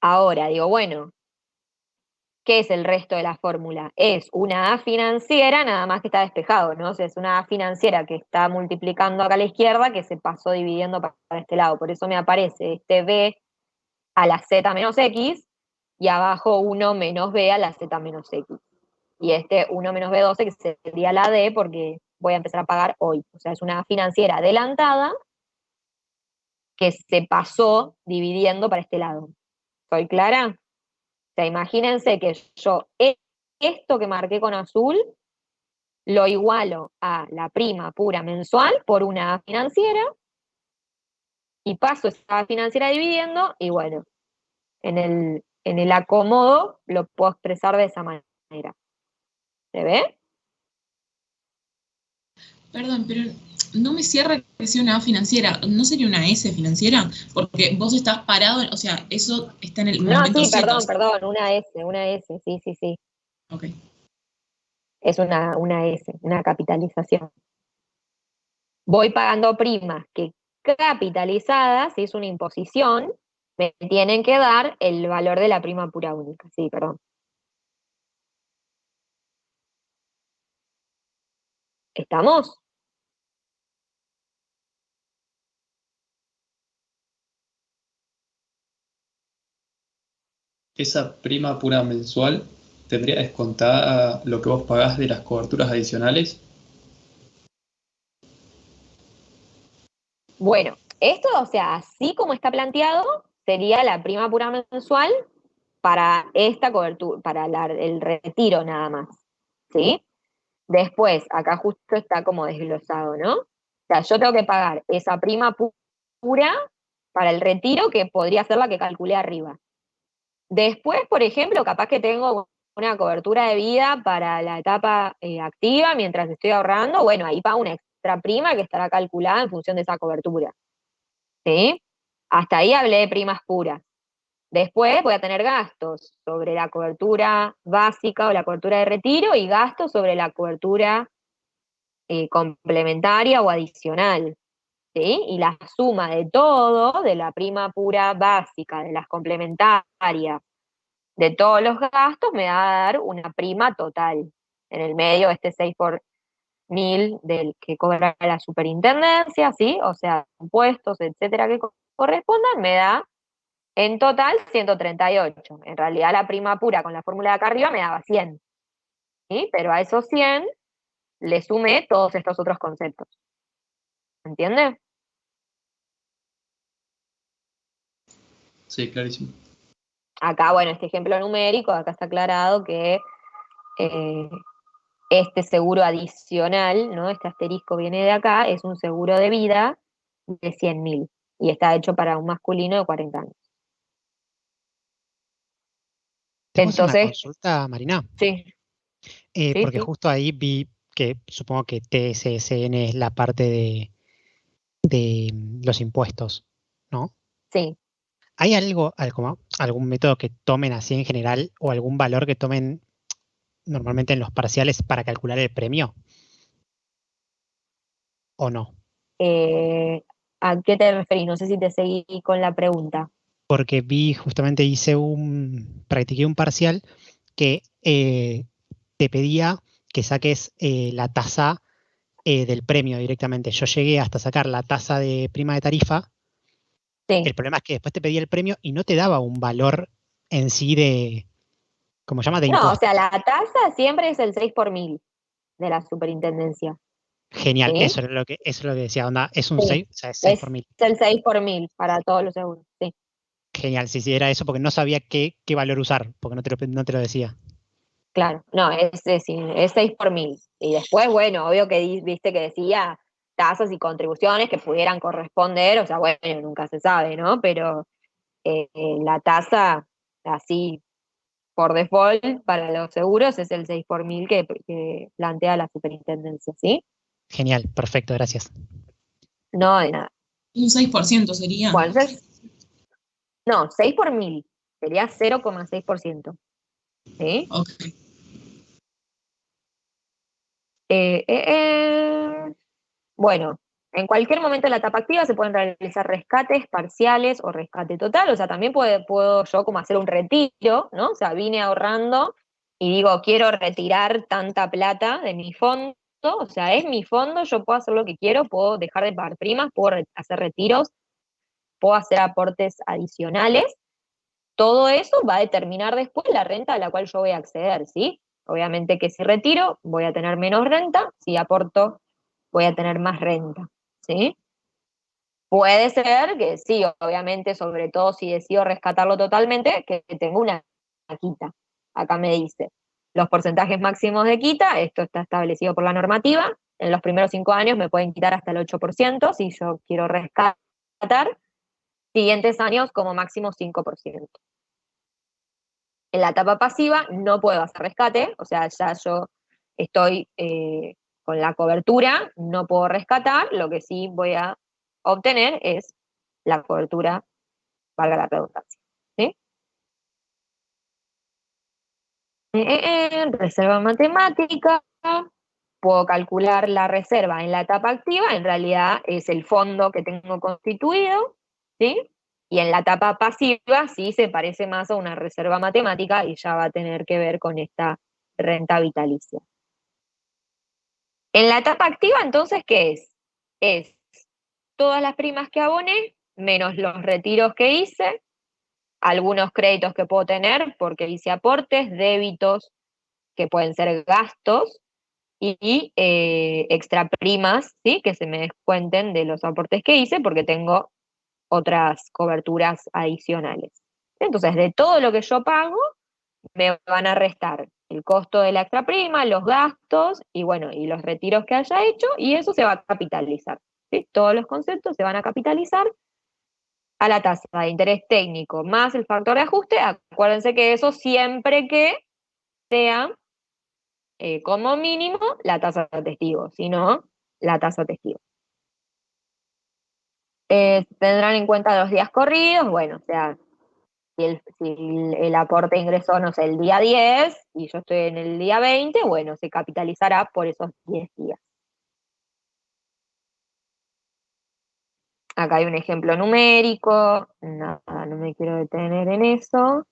Ahora, digo, bueno, ¿qué es el resto de la fórmula? Es una A financiera, nada más que está despejado, ¿no? O sea, es una A financiera que está multiplicando acá a la izquierda, que se pasó dividiendo para este lado. Por eso me aparece este B a la Z menos X y abajo 1 menos B a la Z menos X. Y este 1 menos B12 que sería la D porque voy a empezar a pagar hoy. O sea, es una A financiera adelantada que se pasó dividiendo para este lado. ¿Soy clara? O sea, imagínense que yo esto que marqué con azul lo igualo a la prima pura mensual por una A financiera y paso esa A financiera dividiendo y bueno, en el acomodo lo puedo expresar de esa manera. ¿Se ve? Perdón, pero no me cierra que sea una A financiera. ¿No sería una S financiera? Porque vos estás parado, o sea, eso está en el No, momento sí, Z. perdón, una S, sí. Ok. Es una S, una capitalización. Voy pagando primas que capitalizadas, si es una imposición, me tienen que dar el valor de la prima pura única. Sí, perdón. ¿Estamos? Esa prima pura mensual tendría descontada lo que vos pagás de las coberturas adicionales. Bueno, esto, o sea, así como está planteado, sería la prima pura mensual para esta cobertura, para el retiro nada más. ¿Sí? Después, acá justo está como desglosado, ¿no? O sea, yo tengo que pagar esa prima pura para el retiro, que podría ser la que calculé arriba. Después, por ejemplo, capaz que tengo una cobertura de vida para la etapa activa mientras estoy ahorrando, bueno, ahí pago una extra prima que estará calculada en función de esa cobertura. ¿Sí? Hasta ahí hablé de primas puras. Después voy a tener gastos sobre la cobertura básica o la cobertura de retiro y gastos sobre la cobertura complementaria o adicional. ¿Sí? Y la suma de todo, de la prima pura básica, de las complementarias, de todos los gastos, me va a dar una prima total. En el medio, este 6 por 1000 del que cobra la superintendencia, ¿sí? O sea, impuestos, etcétera, que correspondan, me da en total 138. En realidad, la prima pura con la fórmula de acá arriba me daba 100. ¿Sí? Pero a esos 100 le sumé todos estos otros conceptos. ¿Entiende? Sí, clarísimo. Acá, bueno, este ejemplo numérico, acá está aclarado que este seguro adicional, ¿no? Este asterisco viene de acá, es un seguro de vida de 100.000 y está hecho para un masculino de 40 años. ¿Tengo una Entonces, consulta, Marina? sí, Porque sí. justo ahí vi que supongo que TSSN es la parte de los impuestos, ¿no? Sí. ¿Hay algún método que tomen así en general o algún valor que tomen normalmente en los parciales para calcular el premio? ¿O no? ¿A qué te referís? No sé si te seguí con la pregunta. Porque justamente practiqué un parcial que te pedía que saques la tasa del premio directamente. Yo llegué hasta sacar la tasa de prima de tarifa. Sí. El problema es que después te pedía el premio y no te daba un valor en sí de, ¿cómo se llama? De No, o impuesto. sea, la tasa siempre es el 6 por 1000 de la superintendencia. Genial, ¿Sí? eso es lo que decía, onda, es un Sí. 6, o sea, es 6 por 1000. Es el 6 por 1000 para todos los seguros, sí. Genial, sí, era eso, porque no sabía qué valor usar, porque no te lo decía. Claro, no, es 6 por 1000. Y después, bueno, obvio que viste que decía tasas y contribuciones que pudieran corresponder, o sea, bueno, nunca se sabe, ¿no? Pero la tasa, así, por default, para los seguros es el 6 por 1000 que plantea la superintendencia, ¿sí? Genial, perfecto, gracias. No, de nada. Un 6% sería. Bueno, no, 6 por 1000 sería 0,6%. ¿Sí? Ok. Bueno, en cualquier momento de la etapa activa se pueden realizar rescates parciales o rescate total, o sea, también puedo yo como hacer un retiro, ¿no? O sea, vine ahorrando y digo, quiero retirar tanta plata de mi fondo, o sea, es mi fondo, yo puedo hacer lo que quiero, puedo dejar de pagar primas, puedo hacer retiros, puedo hacer aportes adicionales. Todo eso va a determinar después la renta a la cual yo voy a acceder, ¿sí? Obviamente que si retiro voy a tener menos renta, si aporto voy a tener más renta, ¿sí? Puede ser que sí, obviamente, sobre todo si decido rescatarlo totalmente, que tengo una quita. Acá me dice, los porcentajes máximos de quita, esto está establecido por la normativa, en los primeros 5 años me pueden quitar hasta el 8% si yo quiero rescatar, siguientes años como máximo 5%. En la etapa pasiva no puedo hacer rescate, o sea, ya yo estoy con la cobertura, no puedo rescatar, lo que sí voy a obtener es la cobertura, valga la redundancia. ¿Sí? Reserva matemática, puedo calcular la reserva en la etapa activa, en realidad es el fondo que tengo constituido, ¿sí? Y en la etapa pasiva sí se parece más a una reserva matemática y ya va a tener que ver con esta renta vitalicia. En la etapa activa, entonces, ¿qué es? Es todas las primas que aboné, menos los retiros que hice, algunos créditos que puedo tener porque hice aportes, débitos que pueden ser gastos, y extra primas, ¿sí? Que se me descuenten de los aportes que hice porque tengo otras coberturas adicionales. Entonces, de todo lo que yo pago, me van a restar el costo de la extra prima, los gastos y bueno, y los retiros que haya hecho, y eso se va a capitalizar. ¿Sí? Todos los conceptos se van a capitalizar a la tasa de interés técnico más el factor de ajuste. Acuérdense que eso siempre que sea como mínimo la tasa de testigo, si no, la tasa de testigo. Tendrán en cuenta los días corridos, bueno, o sea, si el aporte ingresó, no sé, el día 10 y yo estoy en el día 20, bueno, se capitalizará por esos 10 días. Acá hay un ejemplo numérico, nada, no me quiero detener en eso.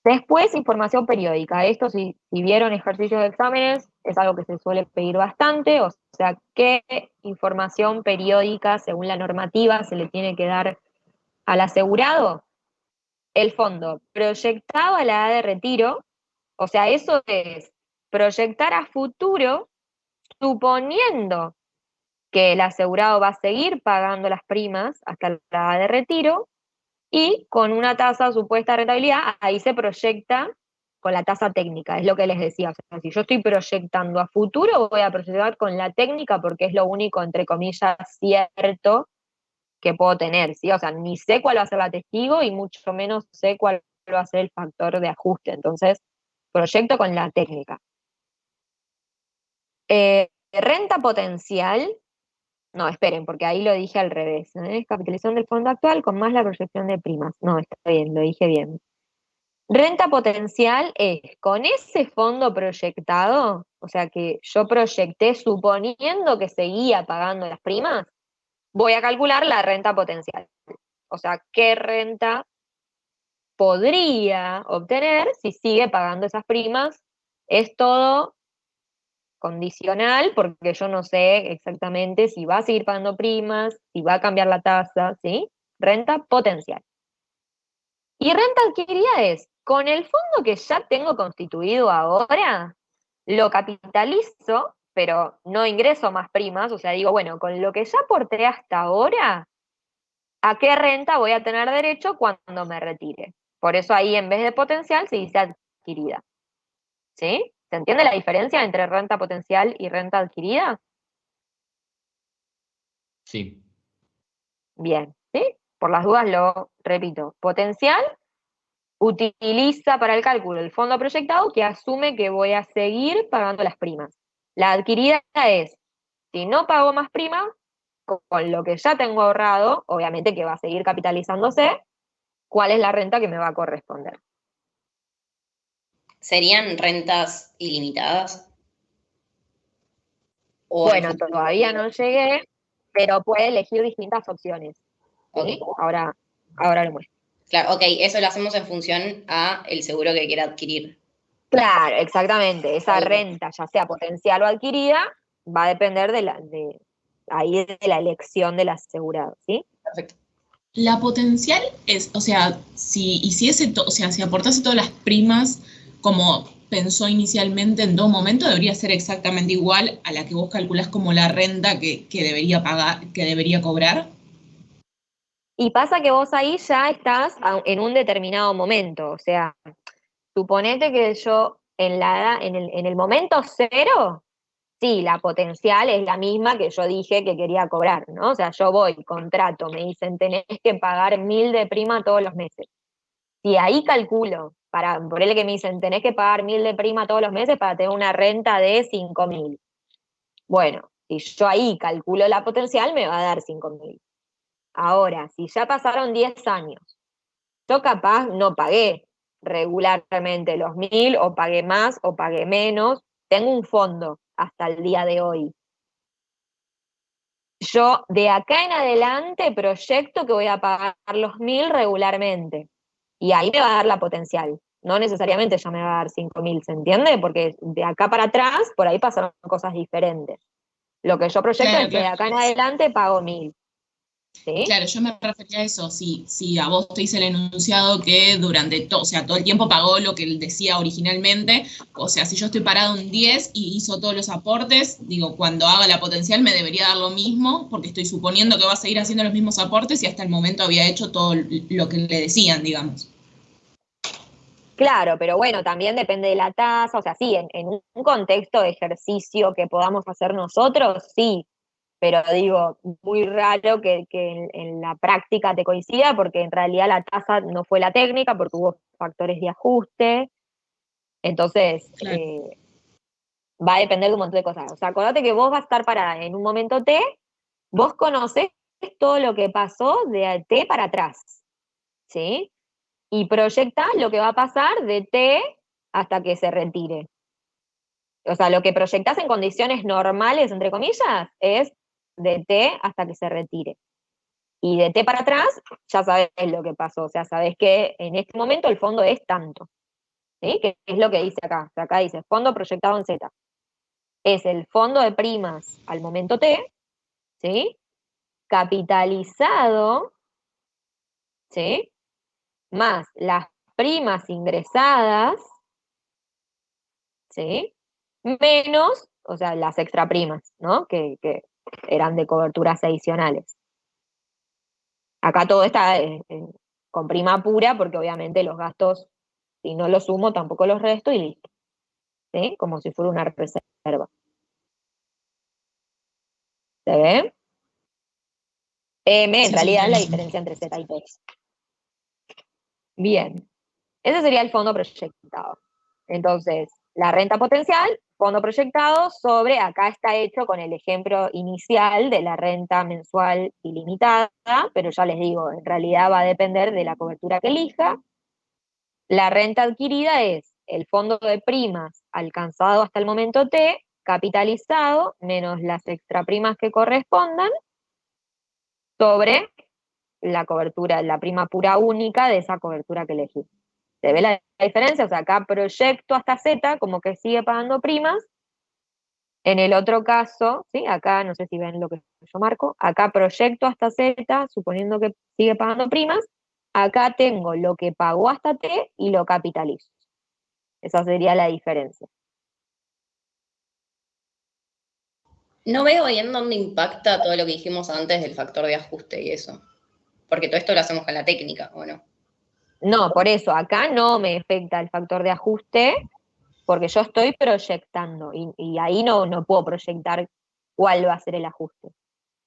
Después, información periódica. Esto, si vieron ejercicios de exámenes, es algo que se suele pedir bastante, o sea, ¿qué información periódica, según la normativa, se le tiene que dar al asegurado? El fondo proyectado a la edad de retiro, o sea, eso es proyectar a futuro, suponiendo que el asegurado va a seguir pagando las primas hasta la edad de retiro, y con una tasa supuesta de rentabilidad, ahí se proyecta con la tasa técnica, es lo que les decía. O sea, si yo estoy proyectando a futuro, voy a proyectar con la técnica porque es lo único, entre comillas, cierto que puedo tener, ¿sí? O sea, ni sé cuál va a ser la testigo y mucho menos sé cuál va a ser el factor de ajuste. Entonces, proyecto con la técnica. Renta potencial No, esperen, porque ahí lo dije al revés. ¿Eh? Capitalización del fondo actual con más la proyección de primas. No, está bien, lo dije bien. Renta potencial es con ese fondo proyectado, o sea que yo proyecté suponiendo que seguía pagando las primas, voy a calcular la renta potencial. O sea, qué renta podría obtener si sigue pagando esas primas. Es todo condicional porque yo no sé exactamente si va a seguir pagando primas, si va a cambiar la tasa, ¿sí? Renta potencial. Y renta adquirida es, con el fondo que ya tengo constituido ahora, lo capitalizo, pero no ingreso más primas, o sea, digo, bueno, con lo que ya aporté hasta ahora, ¿a qué renta voy a tener derecho cuando me retire? Por eso ahí en vez de potencial se dice adquirida. ¿Sí? ¿Se entiende la diferencia entre renta potencial y renta adquirida? Sí. Bien, ¿sí? Por las dudas lo repito. Potencial utiliza para el cálculo el fondo proyectado que asume que voy a seguir pagando las primas. La adquirida es, si no pago más primas, con lo que ya tengo ahorrado, obviamente que va a seguir capitalizándose, ¿cuál es la renta que me va a corresponder? ¿Serían rentas ilimitadas? Bueno, todavía no llegué, pero puede elegir distintas opciones. ¿Sí? Ok. Ahora lo muestro. Claro, ok, eso lo hacemos en función a el seguro que quiera adquirir. Claro, exactamente. Esa renta, ya sea potencial o adquirida, va a depender de la elección del asegurado, ¿sí? Perfecto. La potencial es, o sea, si aportase todas las primas como pensó inicialmente en todo momento, debería ser exactamente igual a la que vos calculás como la renta que debería pagar, que debería cobrar. Y pasa que vos ahí ya estás en un determinado momento, o sea, suponete que yo en el momento cero, sí, la potencial es la misma que yo dije que quería cobrar, ¿no? O sea, yo voy, contrato, me dicen, tenés que pagar 1.000 de prima todos los meses. Si ahí calculo, por el que me dicen, tenés que pagar 1.000 de prima todos los meses para tener una renta de 5.000. Bueno, si yo ahí calculo la potencial, me va a dar 5.000. Ahora, si ya pasaron 10 años, yo capaz no pagué regularmente los 1.000, o pagué más, o pagué menos, tengo un fondo hasta el día de hoy. Yo de acá en adelante proyecto que voy a pagar los 1.000 regularmente. Y ahí me va a dar la potencial. No necesariamente ya me va a dar 5.000, ¿se entiende? Porque de acá para atrás, por ahí pasaron cosas diferentes. Lo que yo proyecto es que de acá en adelante pago 1.000. ¿Sí? Claro, yo me refería a eso, si a vos te dice el enunciado que durante todo el tiempo pagó lo que él decía originalmente, o sea, si yo estoy parado en 10 y hizo todos los aportes, digo, cuando haga la potencial me debería dar lo mismo, porque estoy suponiendo que va a seguir haciendo los mismos aportes y hasta el momento había hecho todo lo que le decían, digamos. Claro, pero bueno, también depende de la tasa, o sea, sí, en un contexto de ejercicio que podamos hacer nosotros, sí, pero digo, muy raro que en la práctica te coincida, porque en realidad la tasa no fue la técnica, porque hubo factores de ajuste, entonces Claro. Va a depender de un montón de cosas. O sea, acordate que vos vas a estar parada en un momento T, vos conocés todo lo que pasó de T para atrás, ¿sí? Y proyectás lo que va a pasar de T hasta que se retire. O sea, lo que proyectás en condiciones normales, entre comillas, es de T hasta que se retire. Y de T para atrás, ya sabés lo que pasó. O sea, sabés que en este momento el fondo es tanto. ¿Sí? Que es lo que dice acá. O sea, acá dice fondo proyectado en Z. Es el fondo de primas al momento T, ¿sí? Capitalizado, ¿sí? Más las primas ingresadas, ¿sí? Menos, o sea, las extra primas, ¿no? Que eran de coberturas adicionales. Acá todo está con prima pura, porque obviamente los gastos, si no los sumo, tampoco los resto y listo. ¿Sí? Como si fuera una reserva. ¿Se ve? En realidad es la diferencia entre Z y T. Bien. Ese sería el fondo proyectado. Entonces, la renta potencial, fondo proyectado sobre, acá está hecho con el ejemplo inicial de la renta mensual ilimitada, pero ya les digo, en realidad va a depender de la cobertura que elija. La renta adquirida es el fondo de primas alcanzado hasta el momento T, capitalizado, menos las extraprimas que correspondan, sobre la cobertura, la prima pura única de esa cobertura que elegí. ¿Se ve la diferencia? O sea, acá proyecto hasta Z como que sigue pagando primas. En el otro caso, ¿sí? Acá no sé si ven lo que yo marco, acá proyecto hasta Z, suponiendo que sigue pagando primas, acá tengo lo que pagó hasta T y lo capitalizo. Esa sería la diferencia. No veo bien dónde impacta todo lo que dijimos antes del factor de ajuste y eso. Porque todo esto lo hacemos con la técnica, ¿o no? No, por eso, acá no me afecta el factor de ajuste, porque yo estoy proyectando, y ahí no puedo proyectar cuál va a ser el ajuste.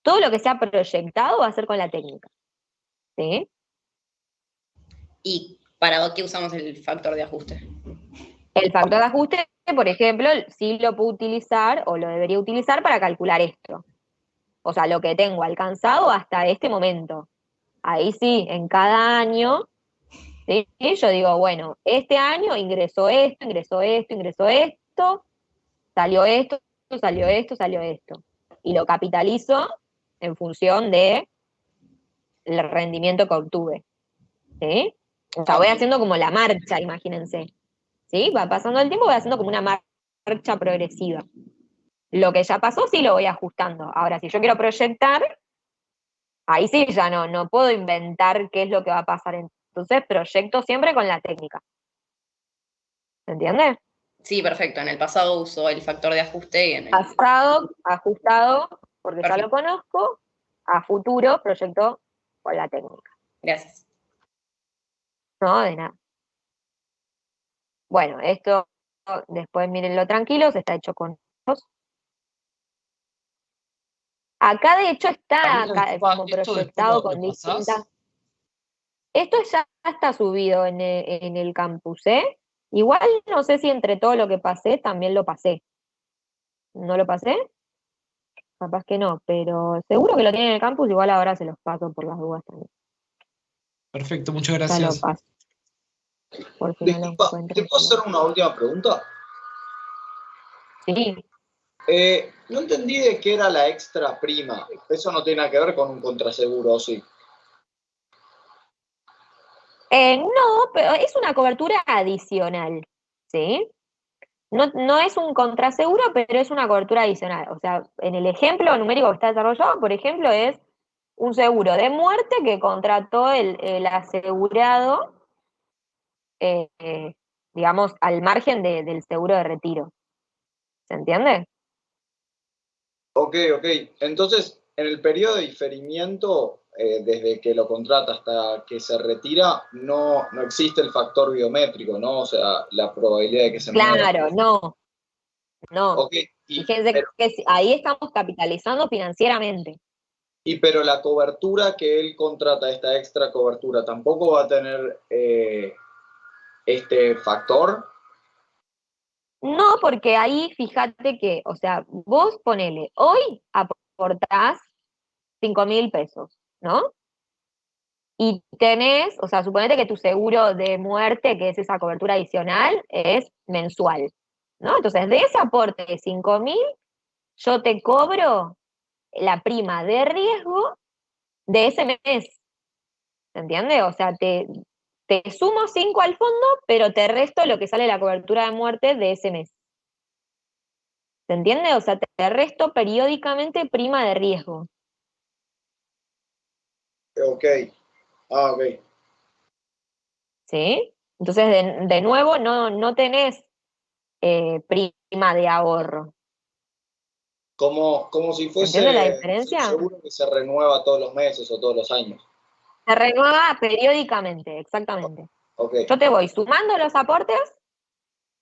Todo lo que sea proyectado va a ser con la técnica. ¿Sí? ¿Y para qué usamos el factor de ajuste? El factor de ajuste, por ejemplo, sí lo puedo utilizar o lo debería utilizar para calcular esto. O sea, lo que tengo alcanzado hasta este momento. Ahí sí, en cada año, ¿sí? Yo digo, bueno, este año ingresó esto, ingresó esto, ingresó esto, salió esto, salió esto, salió esto. Y lo capitalizo en función de el rendimiento que obtuve. ¿Sí? O sea, voy haciendo como la marcha, imagínense. ¿Sí? Va pasando el tiempo, voy haciendo como una marcha progresiva. Lo que ya pasó sí lo voy ajustando. Ahora, si yo quiero proyectar, ahí sí ya no puedo inventar qué es lo que va a pasar. Entonces proyecto siempre con la técnica. ¿Se entiende? Sí, perfecto. En el pasado uso el factor de ajuste y en el Pasado, ajustado, porque perfecto. ya lo conozco. A futuro, proyecto con la técnica. Gracias. No, de nada. Bueno, esto después mírenlo tranquilos, está hecho con dos. Acá de hecho está como proyectado con distintas. Esto ya está subido en el campus, ¿eh? Igual no sé si entre todo lo que pasé también lo pasé. ¿No lo pasé? Capaz que no, pero seguro que lo tienen en el campus, igual ahora se los paso por las dudas también. Perfecto, muchas Ya lo gracias. paso. Por si no lo Disculpa, encuentran. ¿te puedo hacer una última pregunta? Sí. No entendí de qué era la extra prima. Eso no tiene nada que ver con un contraseguro, ¿o sí? No, pero es una cobertura adicional, ¿sí? No es un contraseguro, pero es una cobertura adicional. O sea, en el ejemplo numérico que está desarrollado, por ejemplo, es un seguro de muerte que contrató el asegurado, digamos, al margen del seguro de retiro. ¿Se entiende? Ok. Entonces, en el periodo de diferimiento, desde que lo contrata hasta que se retira, no existe el factor biométrico, ¿no? O sea, la probabilidad de que se muera. Claro, no. Ok, Fíjense que ahí estamos capitalizando financieramente. pero la cobertura que él contrata, esta extra cobertura, ¿tampoco va a tener este factor? No, porque ahí fíjate que, o sea, vos ponele, hoy aportás 5.000 pesos, ¿no? Y tenés, o sea, suponete que tu seguro de muerte, que es esa cobertura adicional, es mensual, ¿no? Entonces, de ese aporte de 5.000, yo te cobro la prima de riesgo de ese mes. ¿Se entiende? O sea, te sumo 5 al fondo, pero te resto lo que sale la cobertura de muerte de ese mes. ¿Se entiende? O sea, te resto periódicamente prima de riesgo. Ok. Ok. ¿Sí? Entonces, de nuevo, no tenés prima de ahorro. Como si fuese ¿Entiende la diferencia? un seguro que se renueva todos los meses o todos los años. Se renueva periódicamente, exactamente. Okay. Yo te voy sumando los aportes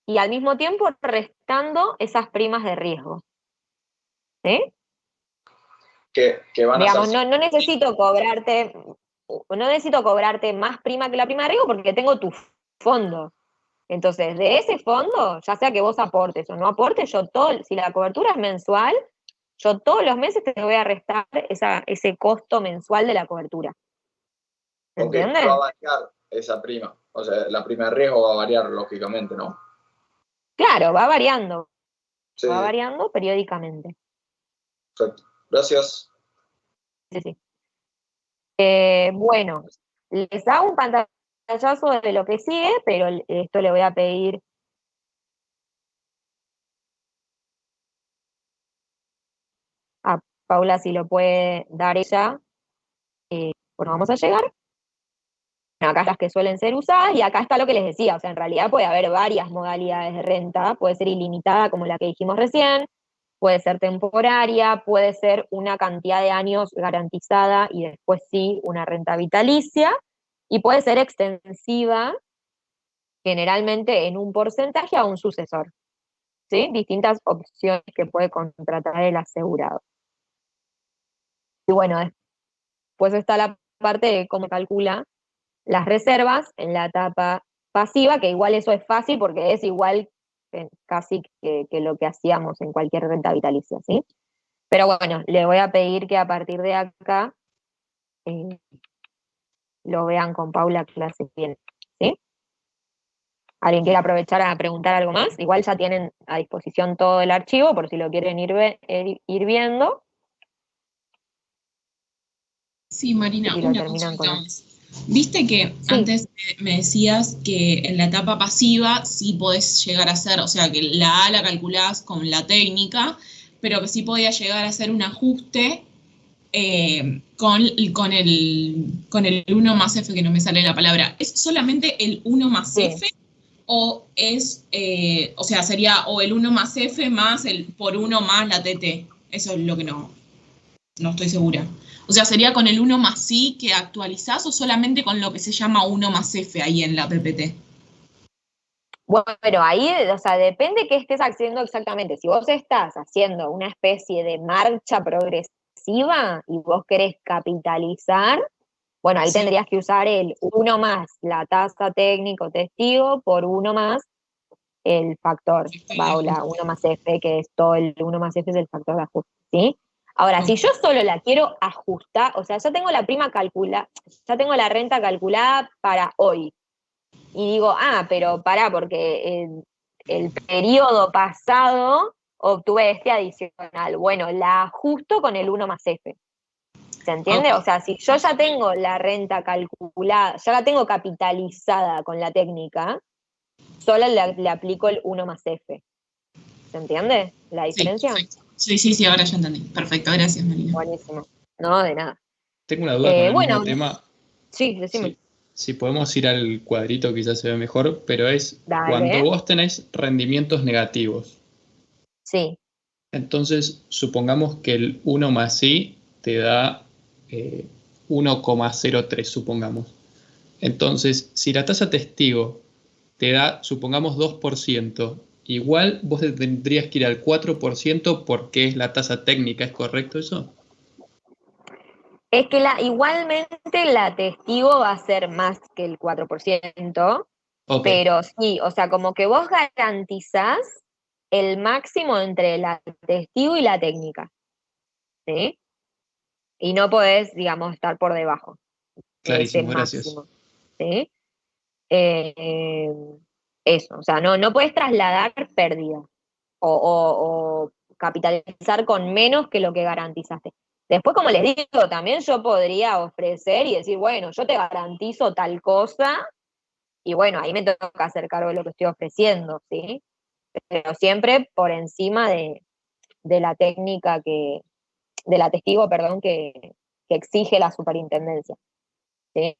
y al mismo tiempo restando esas primas de riesgo. ¿Sí? Que van Digamos, a ser... no necesito cobrarte más prima que la prima de riesgo porque tengo tu fondo. Entonces, de ese fondo, ya sea que vos aportes o no aportes, si la cobertura es mensual, yo todos los meses te voy a restar ese costo mensual de la cobertura. Ok, ¿Entiendes? va a variar esa prima. O sea, la prima de riesgo va a variar, lógicamente, ¿no? Claro, va variando. Sí, Va variando periódicamente. perfecto. Gracias. Sí, sí. Bueno, les hago un pantallazo de lo que sigue, pero esto le voy a pedir a Paula si lo puede dar ella. Bueno, vamos a llegar. Bueno, acá las que suelen ser usadas y acá está lo que les decía. O sea, en realidad puede haber varias modalidades de renta. Puede ser ilimitada como la que dijimos recién, puede ser temporaria, puede ser una cantidad de años garantizada y después sí una renta vitalicia, y puede ser extensiva, generalmente en un porcentaje a un sucesor. ¿Sí? Distintas opciones que puede contratar el asegurado. Y bueno, después está la parte de cómo calcula las reservas en la etapa pasiva, que igual eso es fácil porque es igual casi que lo que hacíamos en cualquier renta vitalicia, ¿sí? Pero bueno, le voy a pedir que a partir de acá lo vean con Paula clase bien, ¿sí? ¿Alguien quiere aprovechar a preguntar algo más? Igual ya tienen a disposición todo el archivo por si lo quieren ir viendo. Sí, Marina, Y lo una terminan consulta con más. Viste que Sí. antes me decías que en la etapa pasiva sí podés llegar a hacer, o sea, que la A la calculás con la técnica, pero que sí podía llegar a hacer un ajuste con el 1 más F, que no me sale la palabra. ¿Es solamente el 1 más Sí. F? ¿O es, o sea, sería o el 1 más F más el por 1 más la TT? Eso es lo que no estoy segura. O sea, ¿sería con el 1 más I que actualizás o solamente con lo que se llama 1 más F ahí en la PPT? Bueno, ahí, o sea, depende qué estés haciendo exactamente. Si vos estás haciendo una especie de marcha progresiva y vos querés capitalizar, bueno, ahí Sí. tendrías que usar el 1 más la tasa técnico testigo por 1 más el factor, o la 1 más F, que es todo el 1 más F es el factor de ajuste, ¿sí? Ahora, si yo solo la quiero ajustar, o sea, ya tengo la prima calculada, ya tengo la renta calculada para hoy, y digo, pero pará, porque el periodo pasado obtuve este adicional. Bueno, la ajusto con el 1 más F. ¿Se entiende? Ok. O sea, si yo ya tengo la renta calculada, ya la tengo capitalizada con la técnica, solo le aplico el 1 más F. ¿Se entiende la Sí, diferencia? perfecto. Sí, ahora ya entendí. Perfecto, gracias, Marina. Buenísimo. No, de nada. Tengo una duda con el Bueno, mismo tema. sí, decime. Si podemos ir al cuadrito, quizás se ve mejor, pero es Dale. cuando vos tenés rendimientos negativos. Sí. Entonces, supongamos que el 1 más I te da 1,03, supongamos. Entonces, si la tasa testigo te da, supongamos, 2%, igual vos tendrías que ir al 4% porque es la tasa técnica, ¿es correcto eso? Es que igualmente la testigo va a ser más que el 4%, Ok, pero sí, o sea, como que vos garantizás el máximo entre la testigo y la técnica, ¿sí? Y no podés, digamos, estar por debajo de ese clarísimo, gracias. máximo, ¿sí? Eso, o sea, no puedes trasladar pérdida o capitalizar con menos que lo que garantizaste. Después, como les digo, también yo podría ofrecer y decir, bueno, yo te garantizo tal cosa, y bueno, ahí me toca hacer cargo de lo que estoy ofreciendo, ¿sí? Pero siempre por encima de la técnica de la testigo, perdón, que exige la superintendencia, ¿sí?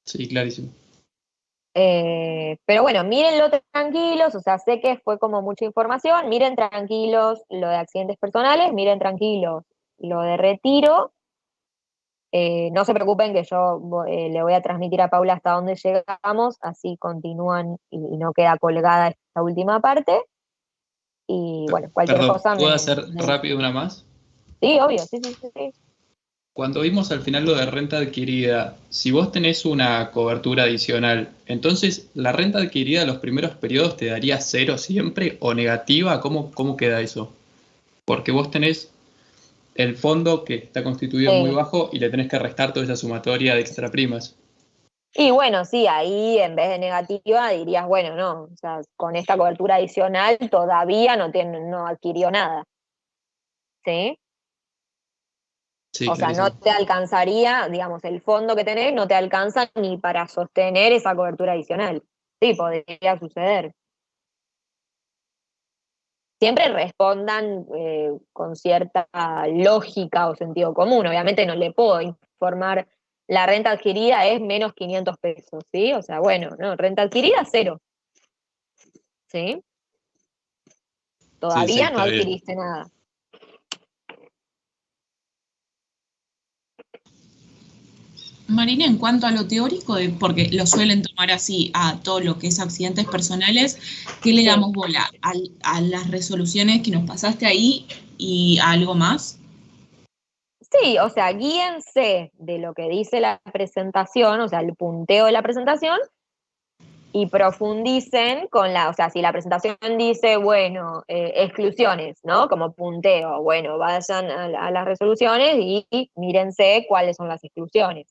Sí, clarísimo. Pero bueno, mírenlo tranquilos, o sea, sé que fue como mucha información, miren tranquilos lo de accidentes personales, miren tranquilos lo de retiro, no se preocupen que yo le voy a transmitir a Paula hasta dónde llegamos, así continúan y no queda colgada esta última parte, y bueno, cualquier Perdón, cosa ¿puedo hacer rápido una más? Sí, obvio, sí. cuando vimos al final lo de renta adquirida, si vos tenés una cobertura adicional, entonces la renta adquirida los primeros periodos te daría 0 siempre o negativa, ¿cómo queda eso? Porque vos tenés el fondo que está constituido muy bajo y le tenés que restar toda esa sumatoria de extra primas. Y bueno, sí, ahí en vez de negativa dirías, bueno, no, o sea, con esta cobertura adicional todavía no adquirió nada. ¿Sí? Sí, O sea, no clarísimo. te alcanzaría, digamos, el fondo que tenés no te alcanza ni para sostener esa cobertura adicional. Sí, podría suceder. Siempre respondan con cierta lógica o sentido común. Obviamente no le puedo informar, la renta adquirida es menos 500 pesos, ¿sí? O sea, bueno, no, renta adquirida 0, ¿sí? Todavía no está bien. adquiriste nada. Marina, en cuanto a lo teórico, porque lo suelen tomar así a todo lo que es accidentes personales, ¿qué le damos bola? ¿A las resoluciones que nos pasaste ahí y a algo más? Sí, o sea, guíense de lo que dice la presentación, o sea, el punteo de la presentación, y profundicen o sea, si la presentación dice, bueno, exclusiones, ¿no? Como punteo, bueno, vayan a las resoluciones y mírense cuáles son las exclusiones.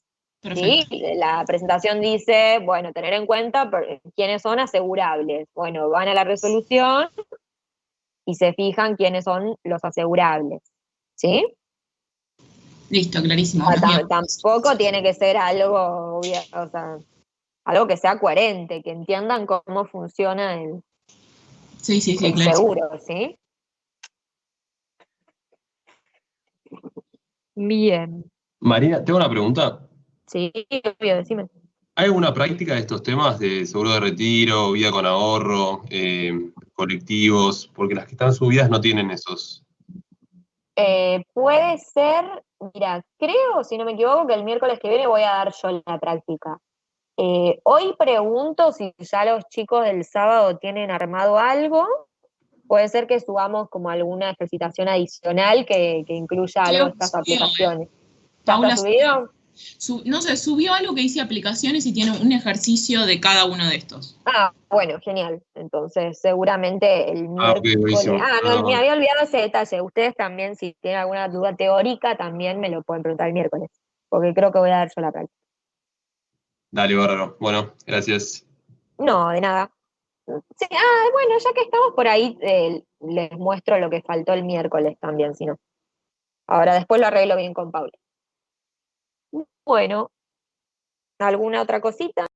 ¿Sí? La presentación dice, bueno, tener en cuenta quiénes son asegurables. Bueno, van a la resolución y se fijan quiénes son los asegurables. ¿Sí? Listo, clarísimo. Tampoco tiene que ser algo, o sea, algo que sea coherente, que entiendan cómo funciona el seguro, ¿sí? Bien. Marina, tengo una pregunta. Sí, obvio, decime. ¿Hay alguna práctica de estos temas de seguro de retiro, vida con ahorro, colectivos? Porque las que están subidas no tienen esos. Puede ser, mira, creo, si no me equivoco, que el miércoles que viene voy a dar yo la práctica. Hoy pregunto si ya los chicos del sábado tienen armado algo. Puede ser que subamos como alguna ejercitación adicional que incluya algo de estas aplicaciones. ¿Ya Paula está subido? no sé, subió algo que dice aplicaciones y tiene un ejercicio de cada uno de estos. Ah, bueno, genial. Entonces, seguramente el Ok, miércoles. buenísimo. No, me había olvidado ese detalle. Ustedes también, si tienen alguna duda teórica, también me lo pueden preguntar el miércoles, porque creo que voy a dar yo la práctica. Dale, bárbaro. Bueno, gracias. No, de nada. Sí, bueno, ya que estamos por ahí, les muestro lo que faltó el miércoles también, si no. Ahora después lo arreglo bien con Paula. Bueno, ¿alguna otra cosita?